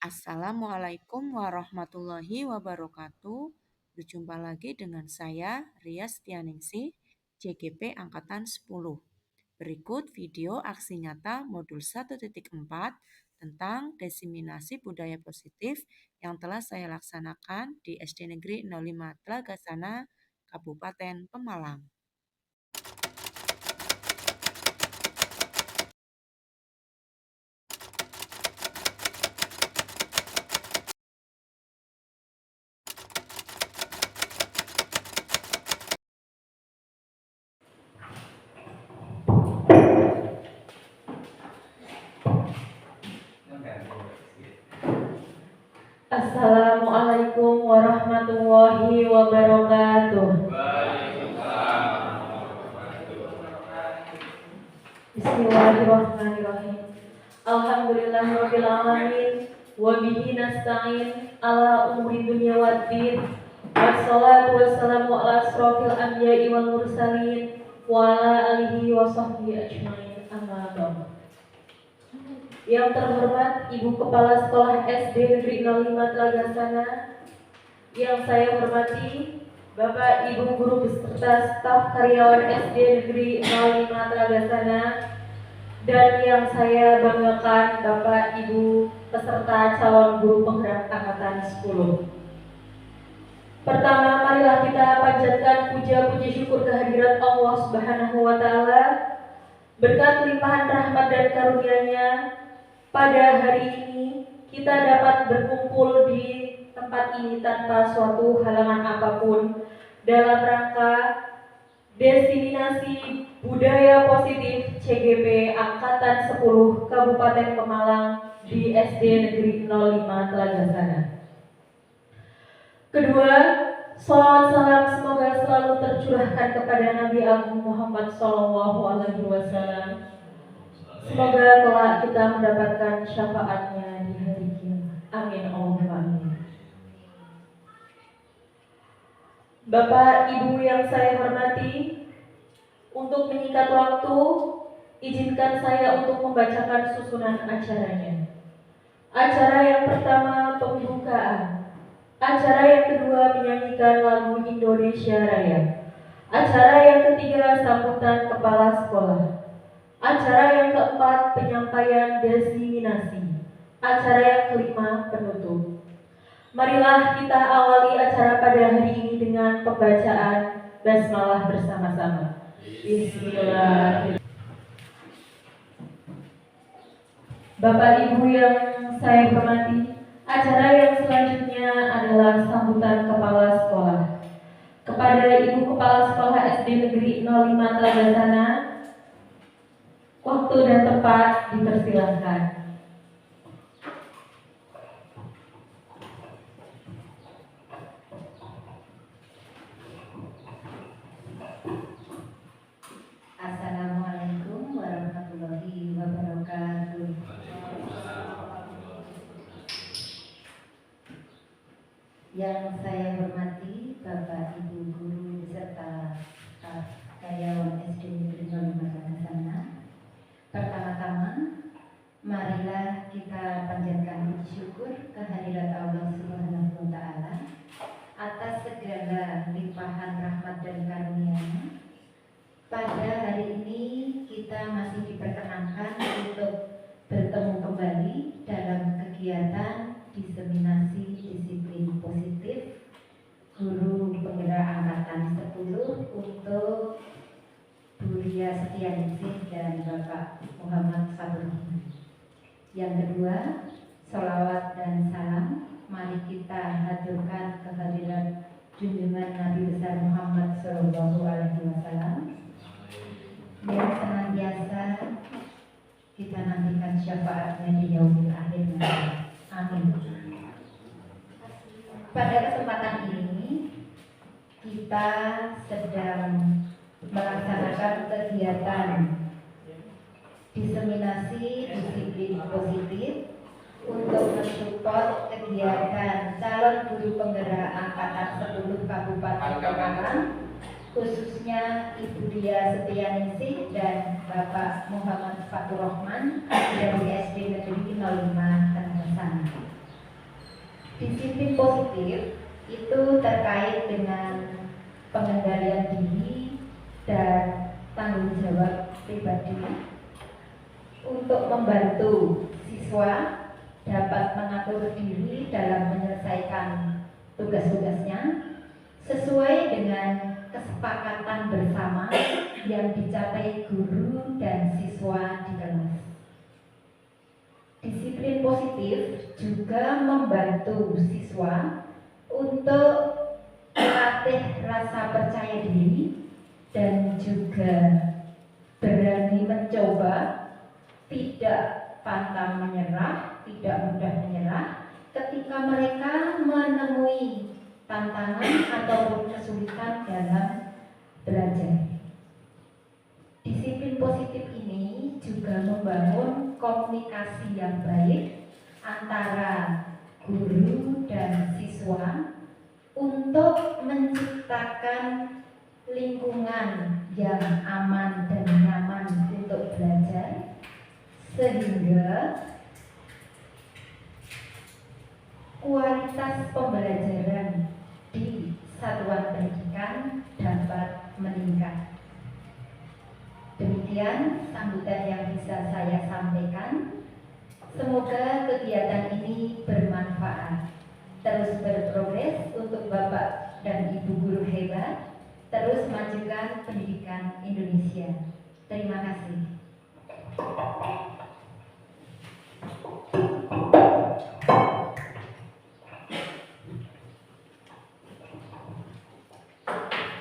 Assalamualaikum warahmatullahi wabarakatuh. Berjumpa lagi dengan saya, Ria Setianingsih, JGP Angkatan 10. Berikut video aksi nyata modul 1.4 tentang diseminasi budaya positif yang telah saya laksanakan di SD Negeri 05 Telagasana, Kabupaten Pemalang. Assalamualaikum warahmatullahi wabarakatuh. Bismillahirrahmanirrahim. Alhamdulillahirabbil alamin wa bihi nasta'in ala umuri dunya waddin. Wassalatu wassalamu ala asrofil anbiya'i wal mursalin wa ala alihi wa sahbihi ajmain. Amma ba'du. Yang terhormat Ibu Kepala Sekolah SD Negeri 05 Telagasana, yang saya hormati Bapak Ibu Guru beserta staf karyawan SD Negeri 05 Telagasana, dan yang saya banggakan Bapak Ibu peserta calon guru penggerak angkatan 10. Pertama, marilah kita panjatkan puja-puji syukur kehadirat Allah Subhanahu wa Ta'ala. Berkat limpahan rahmat dan karunia-Nya, pada hari ini kita dapat berkumpul di tempat ini tanpa suatu halangan apapun dalam rangka diseminasi budaya positif CGP Angkatan 10 Kabupaten Pemalang di SD Negeri 05 Telagasana. Kedua, sholawat salam semoga selalu tercurahkan kepada Nabi Agung Muhammad SAW. Semoga kelak kita mendapatkan syafaatnya di hari kiamat. Amin Allahumma amin. Bapak Ibu yang saya hormati, untuk menyingkat waktu, izinkan saya untuk membacakan susunan acaranya. Acara yang pertama pembukaan. Acara yang kedua menyanyikan lagu Indonesia Raya. Acara yang ketiga sambutan kepala sekolah. Acara yang keempat penyampaian diseminasi. Acara yang kelima penutup. Marilah kita awali acara pada hari ini dengan pembacaan basmalah bersama-sama. Bismillahirrahmanirrahim. Bapak Ibu yang saya hormati, acara yang selanjutnya adalah sambutan kepala sekolah. Kepada Ibu Kepala Sekolah SD Negeri 05 Telagasana, waktu dan tempat dipersilahkan. Assalamualaikum warahmatullahi wabarakatuh. Yang saya hormati Bapak Ibu Guru beserta staf karyawan SD Negeri 05 Telagasana. Pertama-tama, marilah kita panjatkan puji syukur kehadirat Allah Subhanahu wa Ta'ala atas segala limpahan rahmat dan karunia-Nya. Pada hari ini kita masih diperkenankan untuk bertemu kembali dalam kegiatan diseminasi disiplin positif guru penggerak angkatan 10 untuk Bu Ria Setianingsih dan Bapak Muhammad Fadlur. Yang kedua, sholawat dan salam mari kita haturkan kehadirat junjungan Nabi besar Muhammad SAW yang senantiasa kita nantikan syafaatnya di yaumil akhir nanti. Amin. Pada kesempatan ini kita sedang melaksanakan kegiatan diseminasi disiplin positif untuk mensupport kegiatan calon guru penggerak angkatan 10 Kabupaten Pemalang, khususnya Ibu Ria Setianingsih dan Bapak Muhammad Fatur Rahman dari SD Negeri 05 Telagasana. Disiplin positif itu terkait dengan pengendalian diri dan tanggung jawab pribadi untuk membantu siswa dapat mengatur diri dalam menyelesaikan tugas-tugasnya sesuai dengan kesepakatan bersama yang dicapai guru dan siswa di kelas. Disiplin positif juga membantu siswa untuk melatih rasa percaya diri dan juga berani mencoba, tidak pantang menyerah, tidak mudah menyerah ketika mereka menemui tantangan ataupun kesulitan dalam belajar. Disiplin positif ini juga membangun komunikasi yang baik antara guru dan siswa untuk menciptakan lingkungan yang aman dan nyaman untuk belajar, sehingga kualitas pembelajaran di satuan pendidikan dapat meningkat. Demikian sambutan yang bisa saya sampaikan. Semoga kegiatan ini bermanfaat, terus berprogres untuk Bapak dan Ibu guru hebat, terus majukan pendidikan Indonesia. Terima kasih.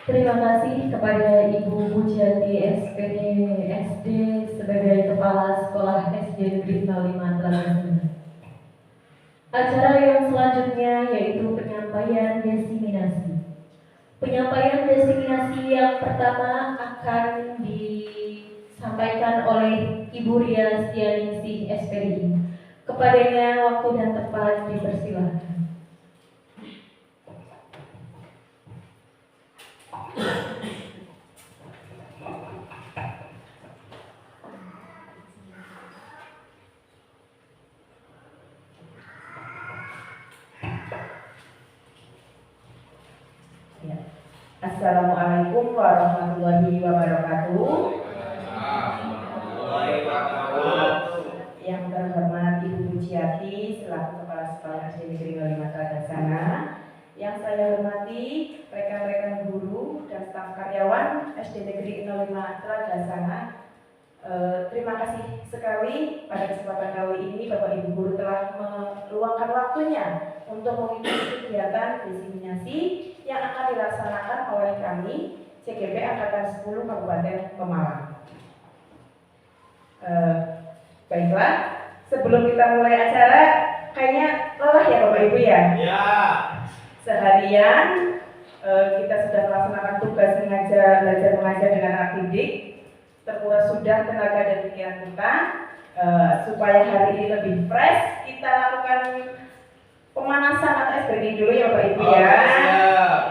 Terima kasih kepada Ibu Pujiati SPD SD sebagai Kepala Sekolah SD Negeri 05 Telaga. Acara yang selanjutnya yaitu penyampaian desiminasi. Penyampaian desiminasi yang pertama akan disampaikan oleh Ibu Ria Stianingsih SPDI. Kepadanya waktu dan tempat dipersilakan. Assalamualaikum warahmatullahi wabarakatuh. Yang terhormat Ibu Pujiati selaku Kepala Sekolah SD Negeri 05 Telagasana, yang saya hormati rekan-rekan guru dan staf karyawan SD Negeri 05 Telagasana. Terima kasih sekali pada kesempatan kali ini Bapak Ibu guru telah meluangkan waktunya untuk mengikuti kegiatan desiminasi yang akan dilaksanakan oleh kami CGP Angkatan 10 Kabupaten Pemalang. Baiklah, sebelum kita mulai acara, kayaknya lelah ya Bapak Ibu ya? Ya. Seharian kita sudah melaksanakan tugas belajar mengajar dengan anak didik, terkuras sudah tenaga dan pikiran kita. Supaya hari ini lebih fresh, kita lakukan pemanasan atau SBD dulu ya Bapak Ibu ya.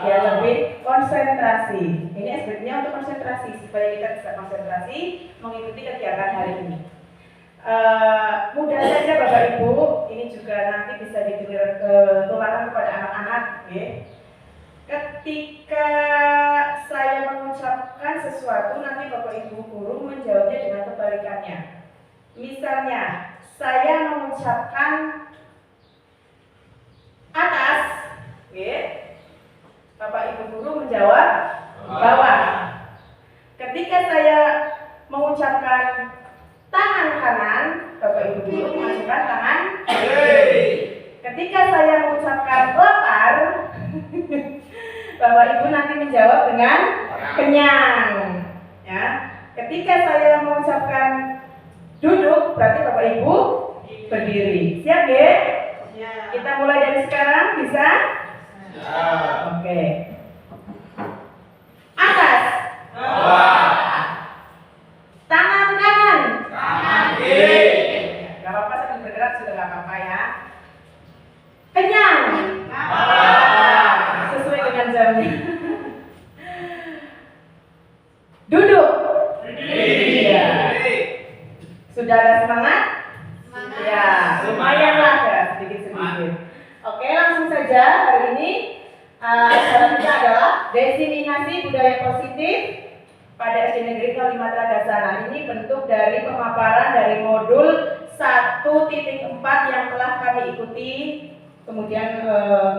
Ya, lebih konsentrasi. Ini SBD-nya untuk konsentrasi supaya kita bisa konsentrasi mengikuti kegiatan hari ini. Mudah saja Bapak Ibu, ini juga nanti bisa ditularan kepada anak-anak, ya. Ketika saya mengucapkan sesuatu, nanti Bapak Ibu guru menjawabnya dengan kebalikannya. Misalnya, saya mengucapkan atas, ya. Bapak Ibu guru menjawab bawah. Ketika saya mengucapkan tangan kanan, Bapak Ibu guru mengajukan tangan kiri. Ketika saya mengucapkan lapar, Bapak Ibu nanti menjawab dengan kenyang. Ya. Ketika saya mengucapkan duduk, berarti Bapak Ibu berdiri. Siap ya? Kita mulai dari sekarang, bisa? Oke. Atas. Bawah. Tangan kanan. Tangan kiri. Gak apa-apa sambil bergerak sudah gak apa-apa ya. Kenyang. Sesuai dengan jamnya. Duduk. Iya. Sudah ada semangat? Ya, lumayan lah ya, sedikit-sedikit. Oke, langsung kerja hari ini. Acara kita adalah diseminasi budaya positif pada SD Negeri 05 Telagasana. Ini bentuk dari pemaparan dari modul 1.4 yang telah kami ikuti. Kemudian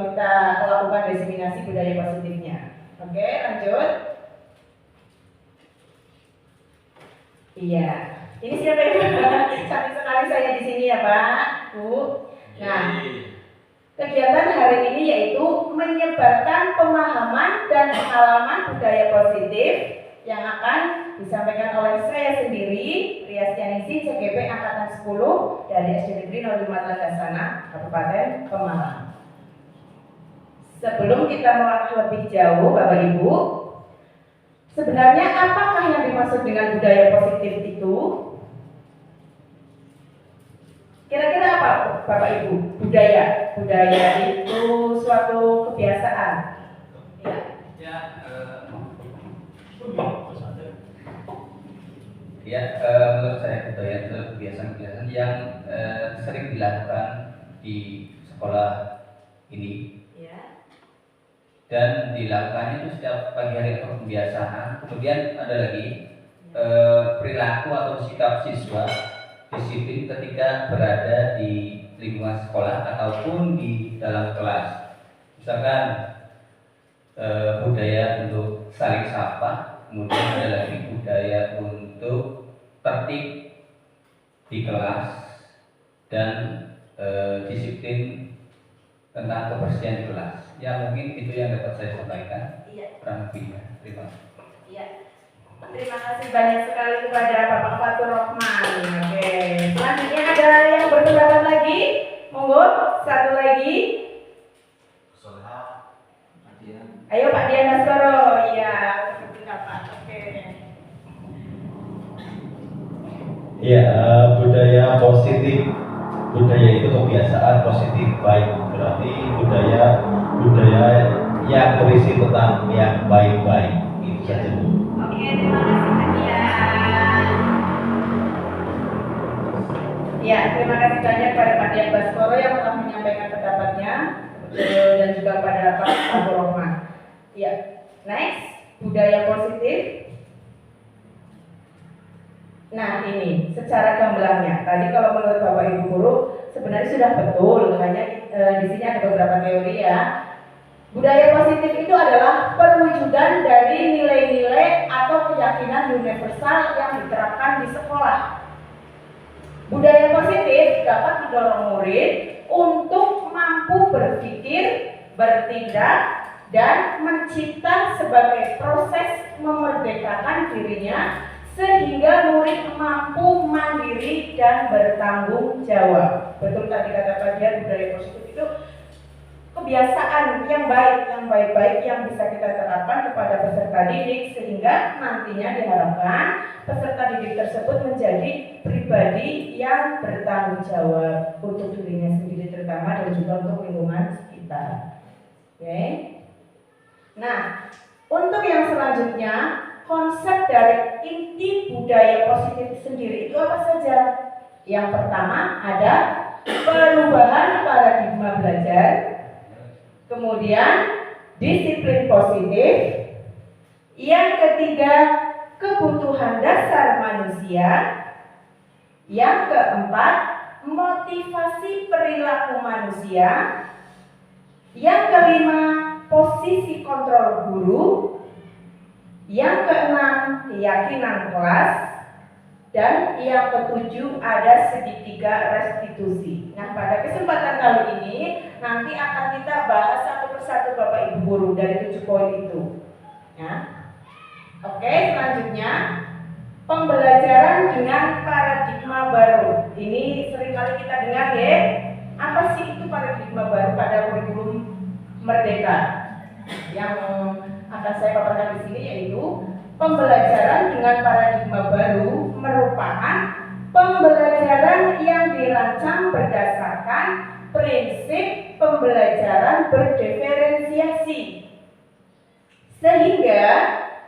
kita lakukan diseminasi budaya positifnya. Oke, lanjut. Iya, ini siapa yang cantik sekali saya di sini ya Pak, Bu. Nah, kegiatan hari ini yaitu menyebarkan pemahaman dan pengalaman budaya positif yang akan disampaikan oleh saya sendiri, Rias Tianingsih, CGP Angkatan 10 dari SD Negeri 05 Telagasana, Kabupaten Pemalang. Sebelum kita melangkah lebih jauh, Bapak Ibu, sebenarnya apakah yang dimaksud dengan budaya positif itu? Kira-kira apa, Bapak Ibu? Budaya itu suatu kebiasaan. Menurut saya budaya adalah kebiasaan-kebiasaan yang sering dilakukan di sekolah ini. Dan dilakukannya itu setiap pagi hari atau pembiasaan. Kemudian ada lagi perilaku atau sikap siswa disiplin ketika berada di lingkungan sekolah ataupun di dalam kelas. Misalkan budaya untuk saling sapa, kemudian ada lagi budaya untuk tertib di kelas dan disiplin tentang kebersihan di kelas. Ya mungkin itu yang dapat saya sampaikan. Iya. Kurang lebihnya. Terima kasih. Iya. Terima kasih banyak sekali kepada Bapak Fatur Rohman. Oke. Selanjutnya ada yang berpendapat lagi? Monggo, satu lagi. Ayo Pak Dian Baskoro. Iya, berpendapat. Oke. Ya, budaya positif. Budaya itu kebiasaan positif baik, berarti budaya yang berisi tentang yang baik-baik. Itu saja Bu. Oke, terima kasih Pak Dian. Ya, terima kasih banyak pada Pak Dian Baskoro yang telah menyampaikan pendapatnya dan juga pada Pak Fatur Rohman. Ya, next, budaya positif. Nah ini secara gamblangnya tadi kalau menurut Bapak Ibu guru sebenarnya sudah betul, hanya di sini ada beberapa teori ya. Budaya positif itu adalah perwujudan dari nilai-nilai atau keyakinan universal yang diterapkan di sekolah. Budaya positif dapat mendorong murid untuk mampu berpikir, bertindak, dan mencipta sebagai proses memerdekakan dirinya sehingga murid mampu mandiri dan bertanggung jawab. Betul tadi kata Pak Dian, budaya positif itu kebiasaan yang baik-baik yang bisa kita terapkan kepada peserta didik sehingga nantinya diharapkan peserta didik tersebut menjadi pribadi yang bertanggung jawab untuk dirinya sendiri terutama dan juga untuk lingkungan sekitar. Oke. Nah, untuk yang selanjutnya konsep dari inti budaya positif sendiri itu apa saja? Yang pertama ada perubahan paradigma belajar, kemudian disiplin positif, yang ketiga kebutuhan dasar manusia, yang keempat motivasi perilaku manusia, yang kelima posisi kontrol guru, yang keenam, keyakinan kelas, dan yang ketujuh ada segitiga restitusi. Nah, pada kesempatan kali ini nanti akan kita bahas satu persatu Bapak Ibu guru dari 7 poin itu. Ya. Oke, selanjutnya pembelajaran dengan paradigma baru. Ini seringkali kita dengar ya. Apa sih itu paradigma baru pada kurikulum Merdeka? Yang akan saya paparkan di sini yaitu pembelajaran dengan paradigma baru merupakan pembelajaran yang dirancang berdasarkan prinsip pembelajaran berdiferensiasi sehingga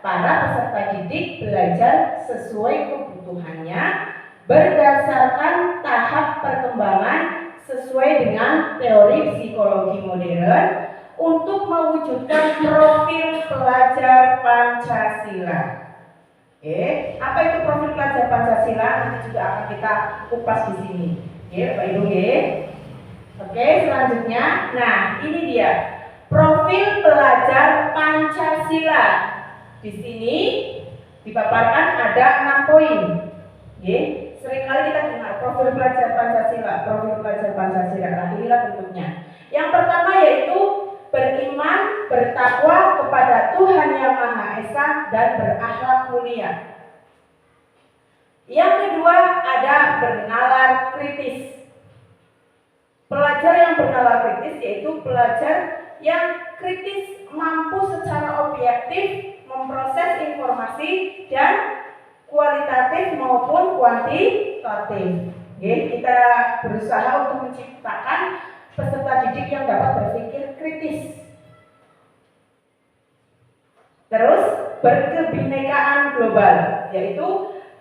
para peserta didik belajar sesuai kebutuhannya berdasarkan tahap perkembangan sesuai dengan teori psikologi modern untuk mewujudkan profil pelajar Pancasila. Oke, apa itu profil pelajar Pancasila? Nanti juga akan kita kupas di sini. Oke, Bapak Ibu ya. Oke, selanjutnya, nah ini dia profil pelajar Pancasila. Di sini dipaparkan ada 6 poin. Oke, seringkali kita dengar profil pelajar Pancasila, profil pelajar Pancasila. Nah, inilah bentuknya. Yang pertama yaitu beriman, bertakwa kepada Tuhan Yang Maha Esa dan berakhlak mulia. Yang kedua ada bernalar kritis. Pelajar yang bernalar kritis yaitu pelajar yang kritis, mampu secara objektif memproses informasi dan kualitatif maupun kuantitatif. Oke, kita berusaha untuk menciptakan peserta didik yang dapat berpikir kritis. Terus berkebinekaan global, yaitu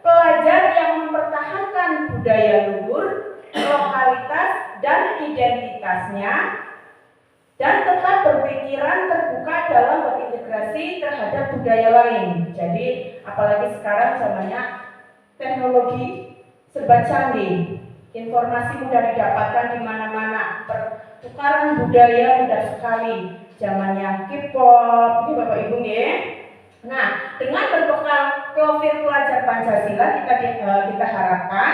pelajar yang mempertahankan budaya luhur, lokalitas dan identitasnya, dan tetap berpikiran terbuka dalam berintegrasi terhadap budaya lain. Jadi apalagi sekarang zamannya teknologi serba canggih, informasi mudah didapatkan di mana-mana, pertukaran budaya mudah sekali. Zamannya K-pop, ini Bapak Ibu ya. Nah, dengan berbekal profil pelajar Pancasila kita harapkan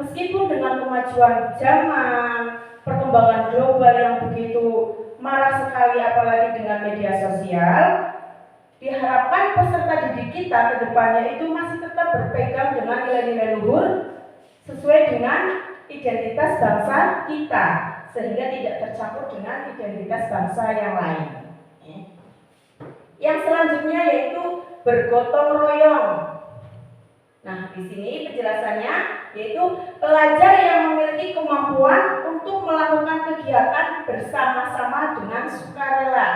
meskipun dengan kemajuan zaman, perkembangan global yang begitu marak sekali apalagi dengan media sosial, diharapkan peserta didik kita ke depannya itu masih tetap berpegang dengan nilai-nilai luhur sesuai dengan identitas bangsa kita, sehingga tidak tercampur dengan identitas bangsa yang lain. Yang selanjutnya yaitu bergotong royong. Nah, di sini penjelasannya yaitu pelajar yang memiliki kemampuan untuk melakukan kegiatan bersama-sama dengan sukarela.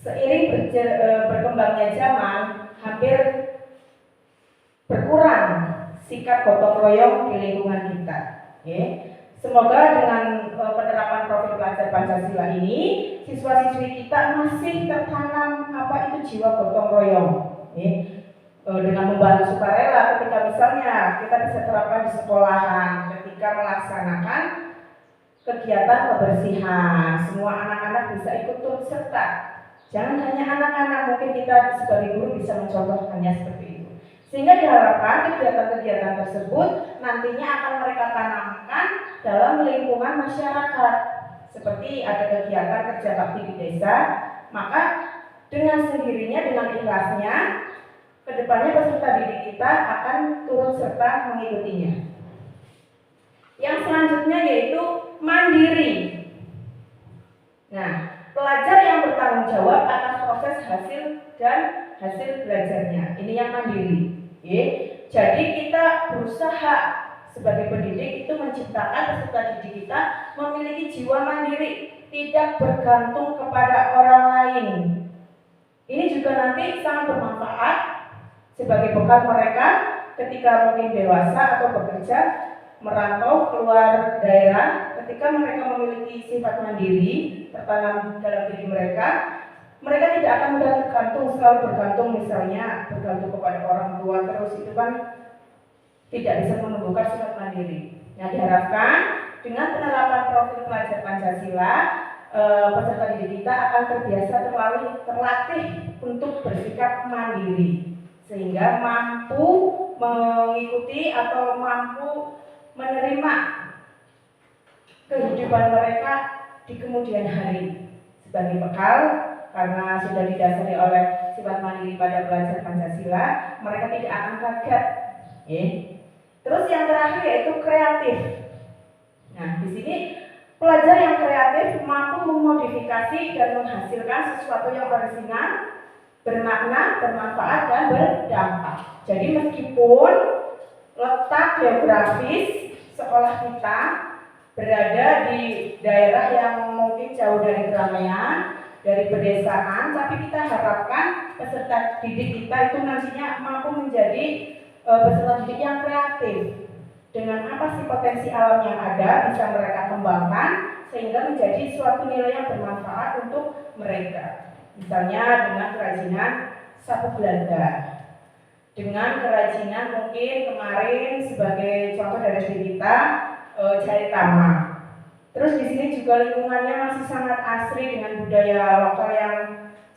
Seiring berkembangnya zaman, hampir berkurang sikap gotong royong di lingkungan kita. Semoga dengan penerapan profil pelajar Pancasila ini, siswa-siswi kita masih tertanam apa itu jiwa gotong royong. Dengan membantu sukarela ketika misalnya kita bisa terapkan di sekolahan ketika melaksanakan kegiatan kebersihan, semua anak-anak bisa ikut turut serta. Jangan hanya anak-anak, mungkin kita sebagai guru bisa mencontohkannya seperti itu. Sehingga diharapkan kegiatan-kegiatan tersebut nantinya akan mereka tanamkan dalam lingkungan masyarakat. Seperti ada kegiatan kerja bakti di desa, maka dengan sendirinya, dengan ikhlasnya, kedepannya peserta didik kita akan turut serta mengikutinya. Yang selanjutnya yaitu mandiri. Nah, pelajar yang bertanggung jawab atas proses hasil dan hasil belajarnya. Ini yang mandiri. Jadi kita berusaha sebagai pendidik itu menciptakan peserta didik kita memiliki jiwa mandiri, tidak bergantung kepada orang lain. Ini juga nanti sangat bermanfaat sebagai bekal mereka ketika mungkin dewasa atau bekerja, merantau keluar daerah, ketika mereka memiliki sifat mandiri tertanam dalam diri mereka tidak akan mudah selalu bergantung misalnya bergantung kepada orang tua terus, itu kan tidak bisa menumbuhkan sifat mandiri. Nah, diharapkan dengan penerapan profil pelajar Pancasila, peserta didik kita akan terbiasa terlatih untuk bersikap mandiri, sehingga mampu mengikuti atau mampu menerima kehidupan mereka di kemudian hari sebagai bekal. Karena sudah didasari oleh sifat mandiri pada pelajar Pancasila, mereka tidak akan kaget. Terus yang terakhir yaitu kreatif. Nah, di sini pelajar yang kreatif mampu memodifikasi dan menghasilkan sesuatu yang orisinal, bermakna, bermanfaat, dan berdampak. Jadi meskipun letak geografis sekolah kita berada di daerah yang mungkin jauh dari keramaian, dari pedesaan, tapi kita harapkan peserta didik kita itu nantinya mampu menjadi peserta didik yang kreatif. Dengan apa apa sih potensi alam yang ada, bisa mereka kembangkan sehingga menjadi suatu nilai yang bermanfaat untuk mereka. Misalnya dengan kerajinan sapu gelaga, dengan kerajinan mungkin kemarin sebagai contoh dari kita jahit tamak. Terus di sini juga lingkungannya masih sangat asri dengan budaya lokal yang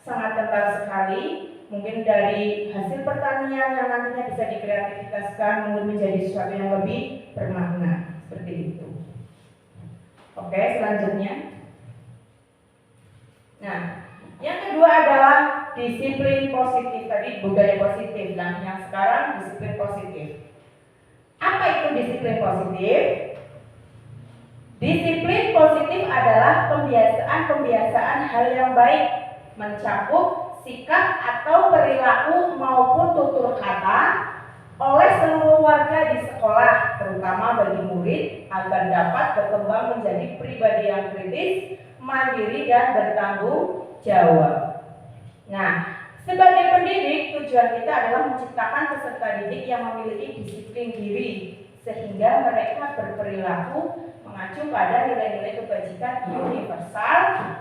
sangat kental sekali. Mungkin dari hasil pertanian yang nantinya bisa dikreativitaskan mungkin menjadi sesuatu yang lebih bermakna seperti itu. Oke, selanjutnya. Nah, yang kedua adalah disiplin positif. Tadi budaya positif, dan yang sekarang disiplin positif. Apa itu disiplin positif? Disiplin positif adalah pembiasaan hal yang baik, mencakup sikap atau perilaku maupun tutur kata oleh seluruh warga di sekolah, terutama bagi murid, agar dapat berkembang menjadi pribadi yang kritis, mandiri, dan bertanggung jawab. Nah, sebagai pendidik, tujuan kita adalah menciptakan peserta didik yang memiliki disiplin diri, sehingga mereka berperilaku mengacu pada nilai-nilai kebajikan universal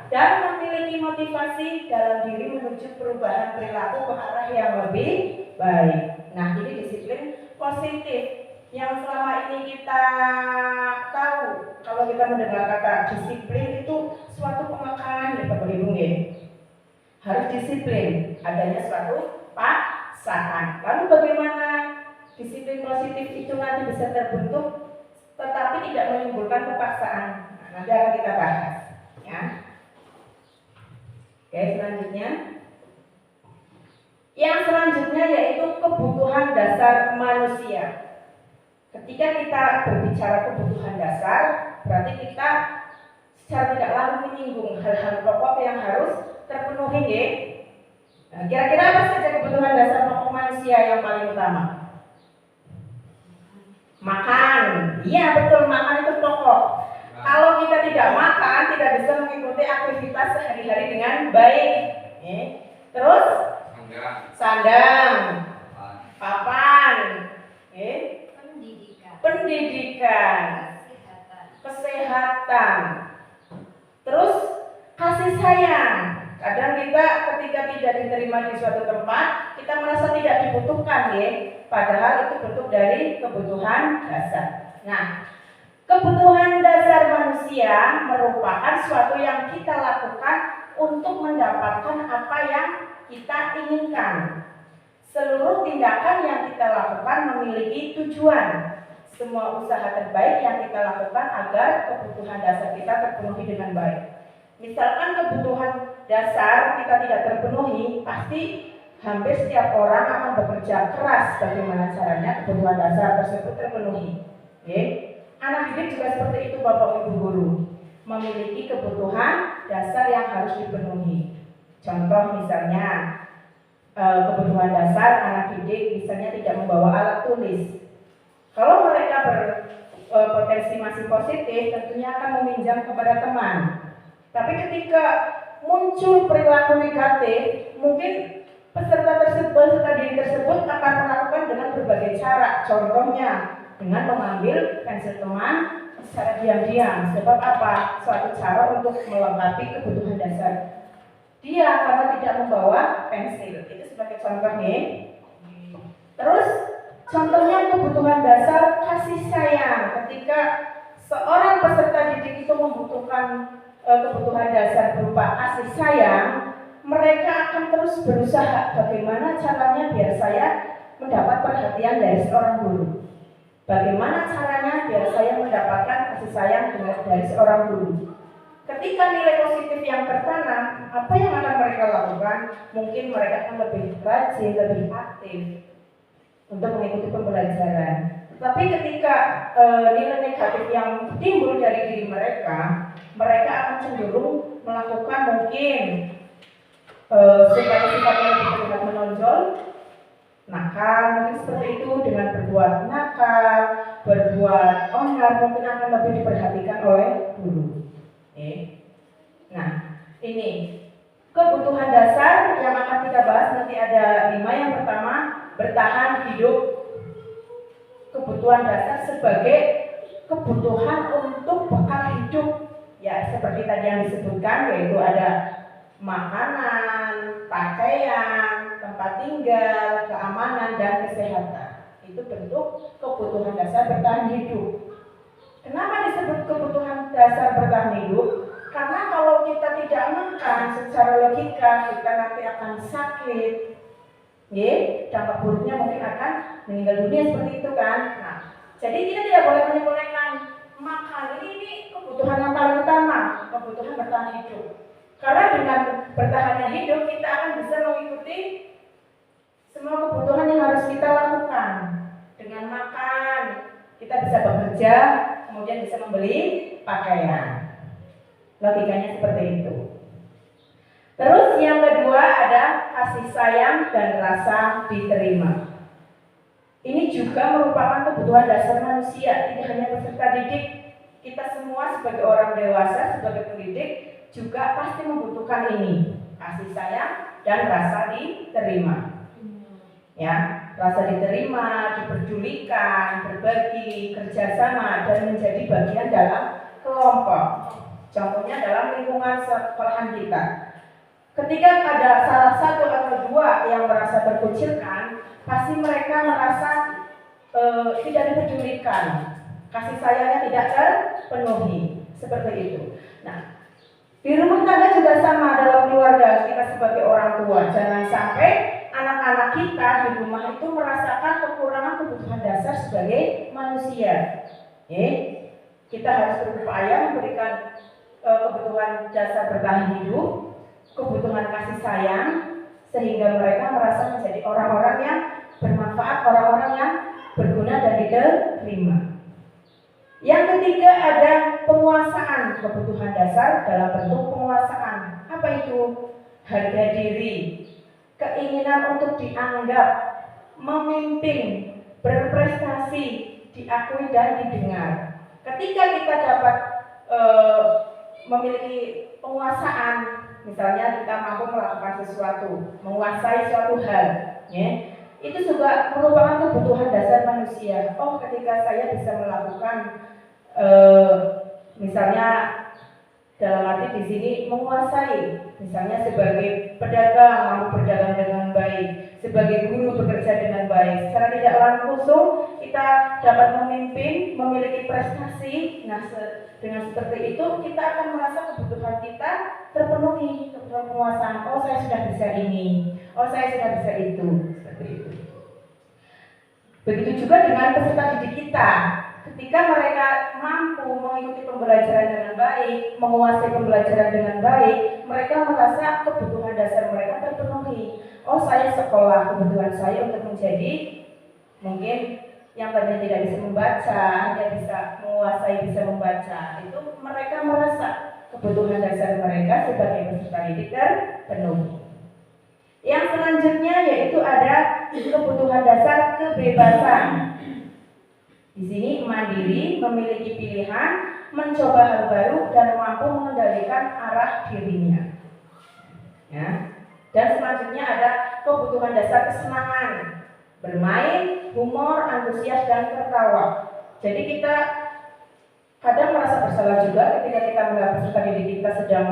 dan memiliki motivasi dalam diri menuju perubahan perilaku ke arah yang lebih baik. Nah, ini disiplin positif yang selama ini kita tahu. Kalau kita mendengar kata disiplin itu suatu pengekalan ya Bapak Ibu ya. Harus disiplin, adanya suatu paksaan. Lalu bagaimana disiplin positif itu nanti bisa terbentuk tetapi tidak menimbulkan kepaksaan? Nah, nanti akan kita bahas ya. Oke, selanjutnya. Yang selanjutnya yaitu kebutuhan dasar manusia. Ketika kita berbicara kebutuhan dasar, berarti kita secara tidak langsung menyinggung hal-hal pokok yang harus terpenuhi ya. Nah, kira-kira apa saja kebutuhan dasar pokok manusia yang paling utama? Makan. Iya betul, makan itu pokok. Kalau kita tidak makan, tidak bisa mengikuti aktivitas sehari-hari dengan baik. Terus sandang, papan, pendidikan, kesehatan, terus kasih sayang. Kadang kita ketika tidak diterima di suatu tempat, kita merasa tidak dibutuhkan ya. Padahal itu bentuk dari kebutuhan dasar. Nah, kebutuhan dasar manusia merupakan suatu yang kita lakukan untuk mendapatkan apa yang kita inginkan. Seluruh tindakan yang kita lakukan memiliki tujuan. Semua usaha terbaik yang kita lakukan agar kebutuhan dasar kita terpenuhi dengan baik. Misalkan kebutuhan dasar kita tidak terpenuhi, pasti hampir setiap orang akan bekerja keras bagaimana caranya kebutuhan dasar tersebut terpenuhi. Anak didik juga seperti itu Bapak Ibu guru, memiliki kebutuhan dasar yang harus dipenuhi. Contoh misalnya kebutuhan dasar anak didik misalnya tidak membawa alat tulis. Kalau mereka berpotensi masih positif, tentunya akan meminjam kepada teman. Tapi ketika muncul perilaku negatif, mungkin peserta diri tersebut akan melakukan dengan berbagai cara. Contohnya dengan mengambil pensil teman secara diam-diam. Sebab apa? Suatu cara untuk melengkapi kebutuhan dasar dia karena tidak membawa pensil. Itu sebagai contohnya. Terus contohnya kebutuhan dasar kasih sayang. Ketika seorang peserta didik itu membutuhkan kebutuhan dasar berupa kasih sayang, mereka akan terus berusaha bagaimana caranya biar saya mendapat perhatian dari seorang guru. Bagaimana caranya biar saya mendapatkan kasih sayang dari seorang guru. Ketika nilai positif yang tertanam, apa yang akan mereka lakukan? Mungkin mereka akan lebih rajin, lebih aktif untuk mengikuti pembelajaran. Tetapi ketika nilai negatif yang timbul dari diri mereka, mereka akan cenderung melakukan mungkin sifat-sifat yang terlihat menonjol, nakal, mungkin seperti itu dengan berbuat nakal, berbuat onar, mungkin akan lebih diperhatikan oleh guru. Nah, ini kebutuhan dasar yang akan kita bahas nanti ada 5. Yang pertama, bertahan hidup. Kebutuhan dasar sebagai kebutuhan untuk bekal hidup. Ya, seperti tadi yang disebutkan, yaitu ada makanan, pakaian, tempat tinggal, keamanan, dan kesehatan. Itu bentuk kebutuhan dasar bertahan hidup. Kenapa disebut kebutuhan dasar bertahan hidup? Karena kalau kita tidak makan secara logika, kita nanti akan sakit. Dampak buruknya mungkin akan meninggal dunia seperti itu kan. Nah, jadi kita tidak boleh menyepelekan makan. Ini kebutuhan yang paling utama, kebutuhan bertahan hidup. Karena dengan bertahannya hidup, kita akan bisa mengikuti semua kebutuhan yang harus kita lakukan. Dengan makan, kita bisa bekerja, kemudian bisa membeli pakaian. Logikanya seperti itu. Terus yang kedua ada kasih sayang dan rasa diterima. Ini juga merupakan kebutuhan dasar manusia, tidak hanya peserta didik. Kita semua sebagai orang dewasa, sebagai pendidik juga pasti membutuhkan ini, kasih sayang dan rasa diterima. Ya, rasa diterima, diperdulikan, berbagi, kerjasama, dan menjadi bagian dalam kelompok. Contohnya dalam lingkungan sekolahan kita. Ketika ada salah satu atau dua yang merasa terkucilkan, pasti mereka merasa tidak dipedulikan, kasih sayangnya tidak terpenuhi, seperti itu. Nah, di rumah tangga juga sama, dalam keluarga kita sebagai orang tua, jangan sampai anak-anak kita di rumah itu merasakan kekurangan kebutuhan dasar sebagai manusia. Kita harus berupaya memberikan kebutuhan dasar bertahan hidup, kebutuhan kasih sayang, sehingga mereka merasa menjadi orang-orang yang bermanfaat, orang-orang yang berguna dan diterima. Yang ketiga ada penguasaan kebutuhan dasar dalam bentuk penguasaan. Apa itu? Harga diri, keinginan untuk dianggap, memimpin, berprestasi, diakui dan didengar. Ketika kita dapat memiliki penguasaan, misalnya kita mampu melakukan sesuatu, menguasai suatu hal, itu juga merupakan kebutuhan dasar manusia. Oh, ketika saya bisa melakukan, misalnya dalam arti di sini menguasai, misalnya sebagai pedagang mampu berdagang dengan baik, sebagai guru bekerja dengan baik, secara tidak langsung kita dapat memimpin, memiliki prestasi. Nah, dengan seperti itu kita akan merasa kebutuhan kita terpenuhi, kebutuhan penguasaan. Oh, saya sudah bisa ini, oh saya sudah bisa itu, seperti itu. Begitu juga dengan peserta didik kita. Ketika mereka mampu mengikuti pembelajaran dengan baik, menguasai pembelajaran dengan baik, mereka merasa kebutuhan dasar mereka terpenuhi. Oh, saya sekolah, kebutuhan saya untuk menjadi mungkin yang tadinya tidak bisa membaca, hanya bisa menguasai, bisa membaca. Itu mereka merasa kebutuhan dasar mereka sebagai peserta didik terpenuhi. Yang selanjutnya yaitu ada kebutuhan dasar kebebasan. Di sini mandiri, memiliki pilihan, mencoba hal baru dan mampu mengendalikan arah dirinya. Ya. Dan selanjutnya ada kebutuhan dasar kesenangan, bermain, humor, antusias dan tertawa. Jadi kita kadang merasa bersalah juga ketika kita melihat peserta didik kita sedang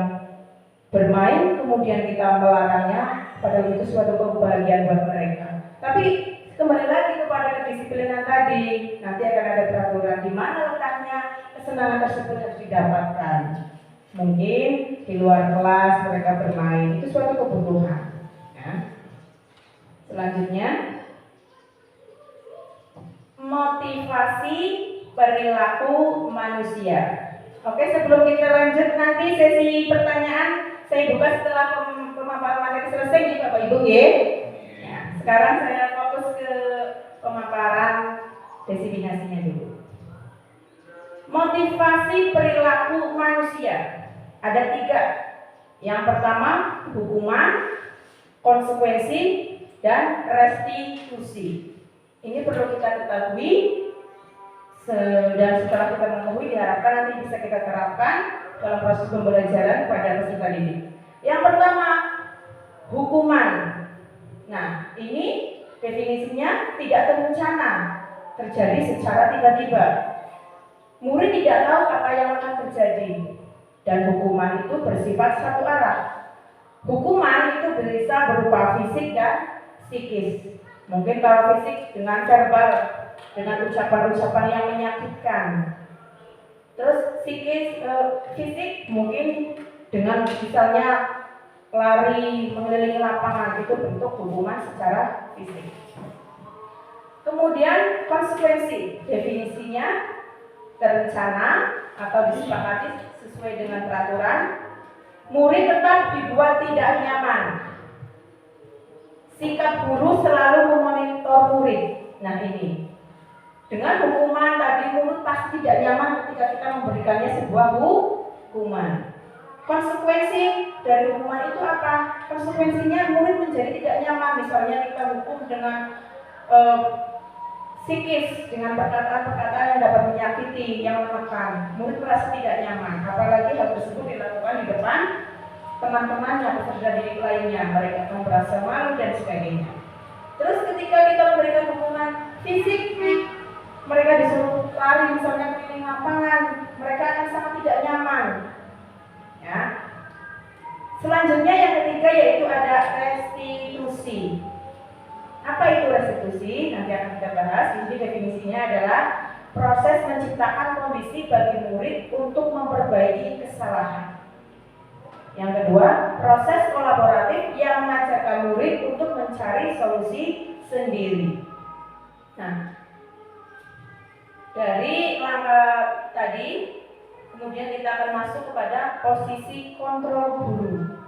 bermain, kemudian kita melarangnya, padahal itu suatu kebahagiaan buat mereka. Tapi kembali lagi kepada kedisiplinan tadi, nanti akan ada peraturan di mana letaknya kesenangan tersebut harus didapatkan. Mungkin di luar kelas mereka bermain, itu suatu kebutuhan. Ya. Selanjutnya, motivasi perilaku manusia. Oke, sebelum kita lanjut nanti sesi pertanyaan, saya buka setelah pemaparan materi selesai nih Bapak Ibu ya. Sekarang saya fokus ke pemaparan definisinya dulu. Motivasi perilaku manusia ada 3. Yang pertama hukuman, konsekuensi, dan restitusi. Ini perlu kita ketahui, dan setelah kita mengetahui diharapkan nanti bisa kita terapkan dalam proses pembelajaran pada peserta didik. Yang pertama hukuman. Nah, ini definisinya tidak terencana, terjadi secara tiba-tiba. Murid tidak tahu apa yang akan terjadi, dan hukuman itu bersifat satu arah. Hukuman itu bisa berupa fisik dan psikis. Mungkin kalau fisik dengan verbal, dengan ucapan-ucapan yang menyakitkan. Terus fisik mungkin dengan misalnya lari mengelilingi lapangan, itu bentuk hukuman secara fisik. Kemudian konsekuensi, definisinya terencana atau disepakati sesuai dengan peraturan. Murid tetap dibuat tidak nyaman. Sikap guru selalu memonitor murid. Nah ini, dengan hukuman tadi murid pasti tidak nyaman ketika kita memberikannya sebuah hukuman. Konsekuensi dari hukuman itu apa? Konsekuensinya murid menjadi tidak nyaman. Misalnya kita hukum dengan psikis, dengan perkataan-perkataan yang dapat menyakiti, yang menekan. Murid merasa tidak nyaman. Apalagi hal tersebut dilakukan di depan teman-temannya, peserta didik lainnya. Mereka akan merasa malu dan sebagainya. Terus ketika kita memberikan hukuman fisik, mereka disuruh lari misalnya keliling lapangan, mereka akan sangat tidak nyaman. Ya. Selanjutnya yang ketiga yaitu ada restitusi. Apa itu restitusi? Nanti akan kita bahas. Jadi definisinya adalah proses menciptakan kondisi bagi murid untuk memperbaiki kesalahan. Yang kedua, proses kolaboratif yang mengajarkan murid untuk mencari solusi sendiri. Nah, dari langkah tadi, kemudian kita akan masuk kepada posisi kontrol guru.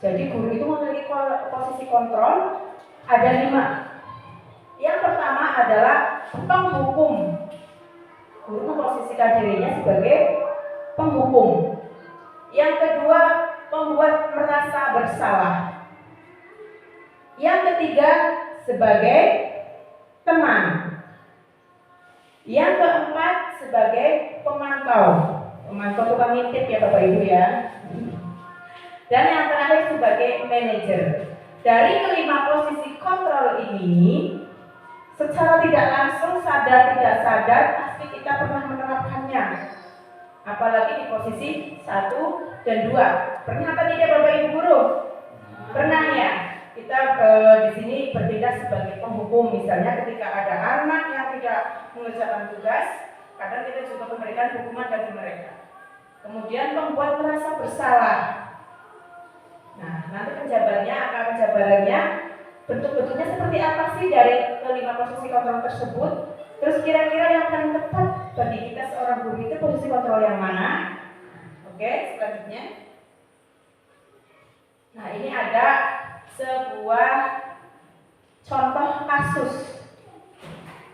Jadi guru itu memiliki posisi kontrol ada 5. Yang pertama adalah penghukum. Guru memposisikan dirinya sebagai penghukum. Yang kedua, membuat merasa bersalah. Yang ketiga, sebagai teman. Yang keempat, sebagai pemantau. Pemantau tukang ngintip ya Bapak Ibu ya. Dan yang terakhir sebagai manajer. Dari kelima posisi kontrol ini, secara tidak langsung, sadar tidak sadar, pasti kita pernah menerapkannya. Apalagi di posisi 1 dan 2. Pernah apa tidak Bapak Ibu guru? Pernah ya. Kita di sini bertindak sebagai penghukum. Misalnya ketika ada anak yang tidak mengerjakan tugas, kadang kita juga memberikan hukuman bagi mereka. Kemudian membuat merasa bersalah. Nah, nanti penjabarannya bentuk-bentuknya seperti apa sih dari kelima posisi kontrol tersebut? Terus kira-kira yang paling tepat bagi kita seorang guru itu posisi kontrol yang mana? Oke, selanjutnya. Nah, ini ada sebuah contoh kasus.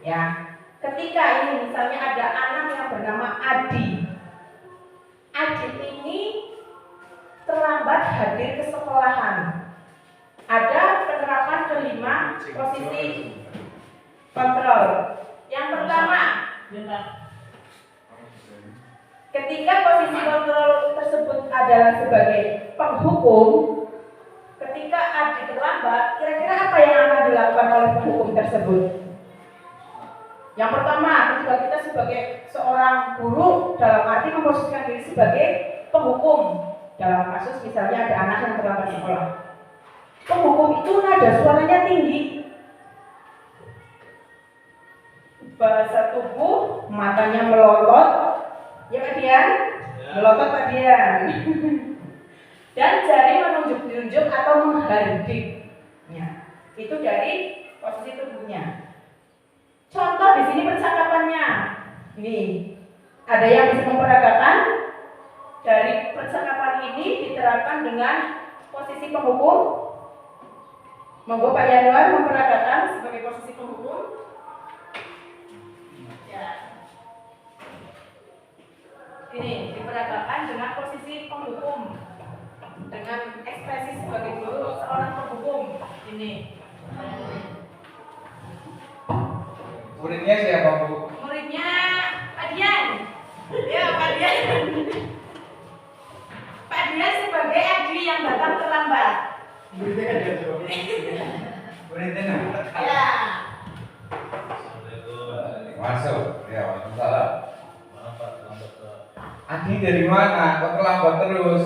Ya, ketika ini misalnya ada anak yang bernama Adi. Adi ini terlambat hadir ke sekolahan. Ada penerapan kelima posisi kontrol. Yang pertama, ketika posisi kontrol tersebut adalah sebagai penghukum, ketika Adi terlambat, kira-kira apa yang akan dilakukan oleh penghukum tersebut? Yang pertama, ketika kita sebagai seorang guru dalam arti memposisikan diri sebagai penghukum. Dalam kasus misalnya ada anak yang terlambat sekolah, penghukum itu nada suaranya tinggi, bahasa tubuh, matanya melotot, ya Pak Dian? Melotot Pak Dian. Dan jari menunjuk-nunjuk atau menghardik. Ya, itu dari posisi tubuhnya. Contoh di sini percakapannya. Ini ada yang bisa memperagakan. Dari percakapan ini diterapkan dengan posisi penghukum. Monggo Pak Yanuar memperagakan sebagai posisi penghukum. Ya. Ini diperagakan dengan posisi penghukum, dengan ekspresi sebagai guru seorang penghukum. Ini. Muridnya siapa Bu? Muridnya Pak Dian. Ya Pak Dian. Pak Dian sebagai Adi yang datang terlambat. Muridnya kan dia coba. Muridnya Ya. masuk. Ya, Waalaikumsalam. Adi dari mana? Kok terlambat terus?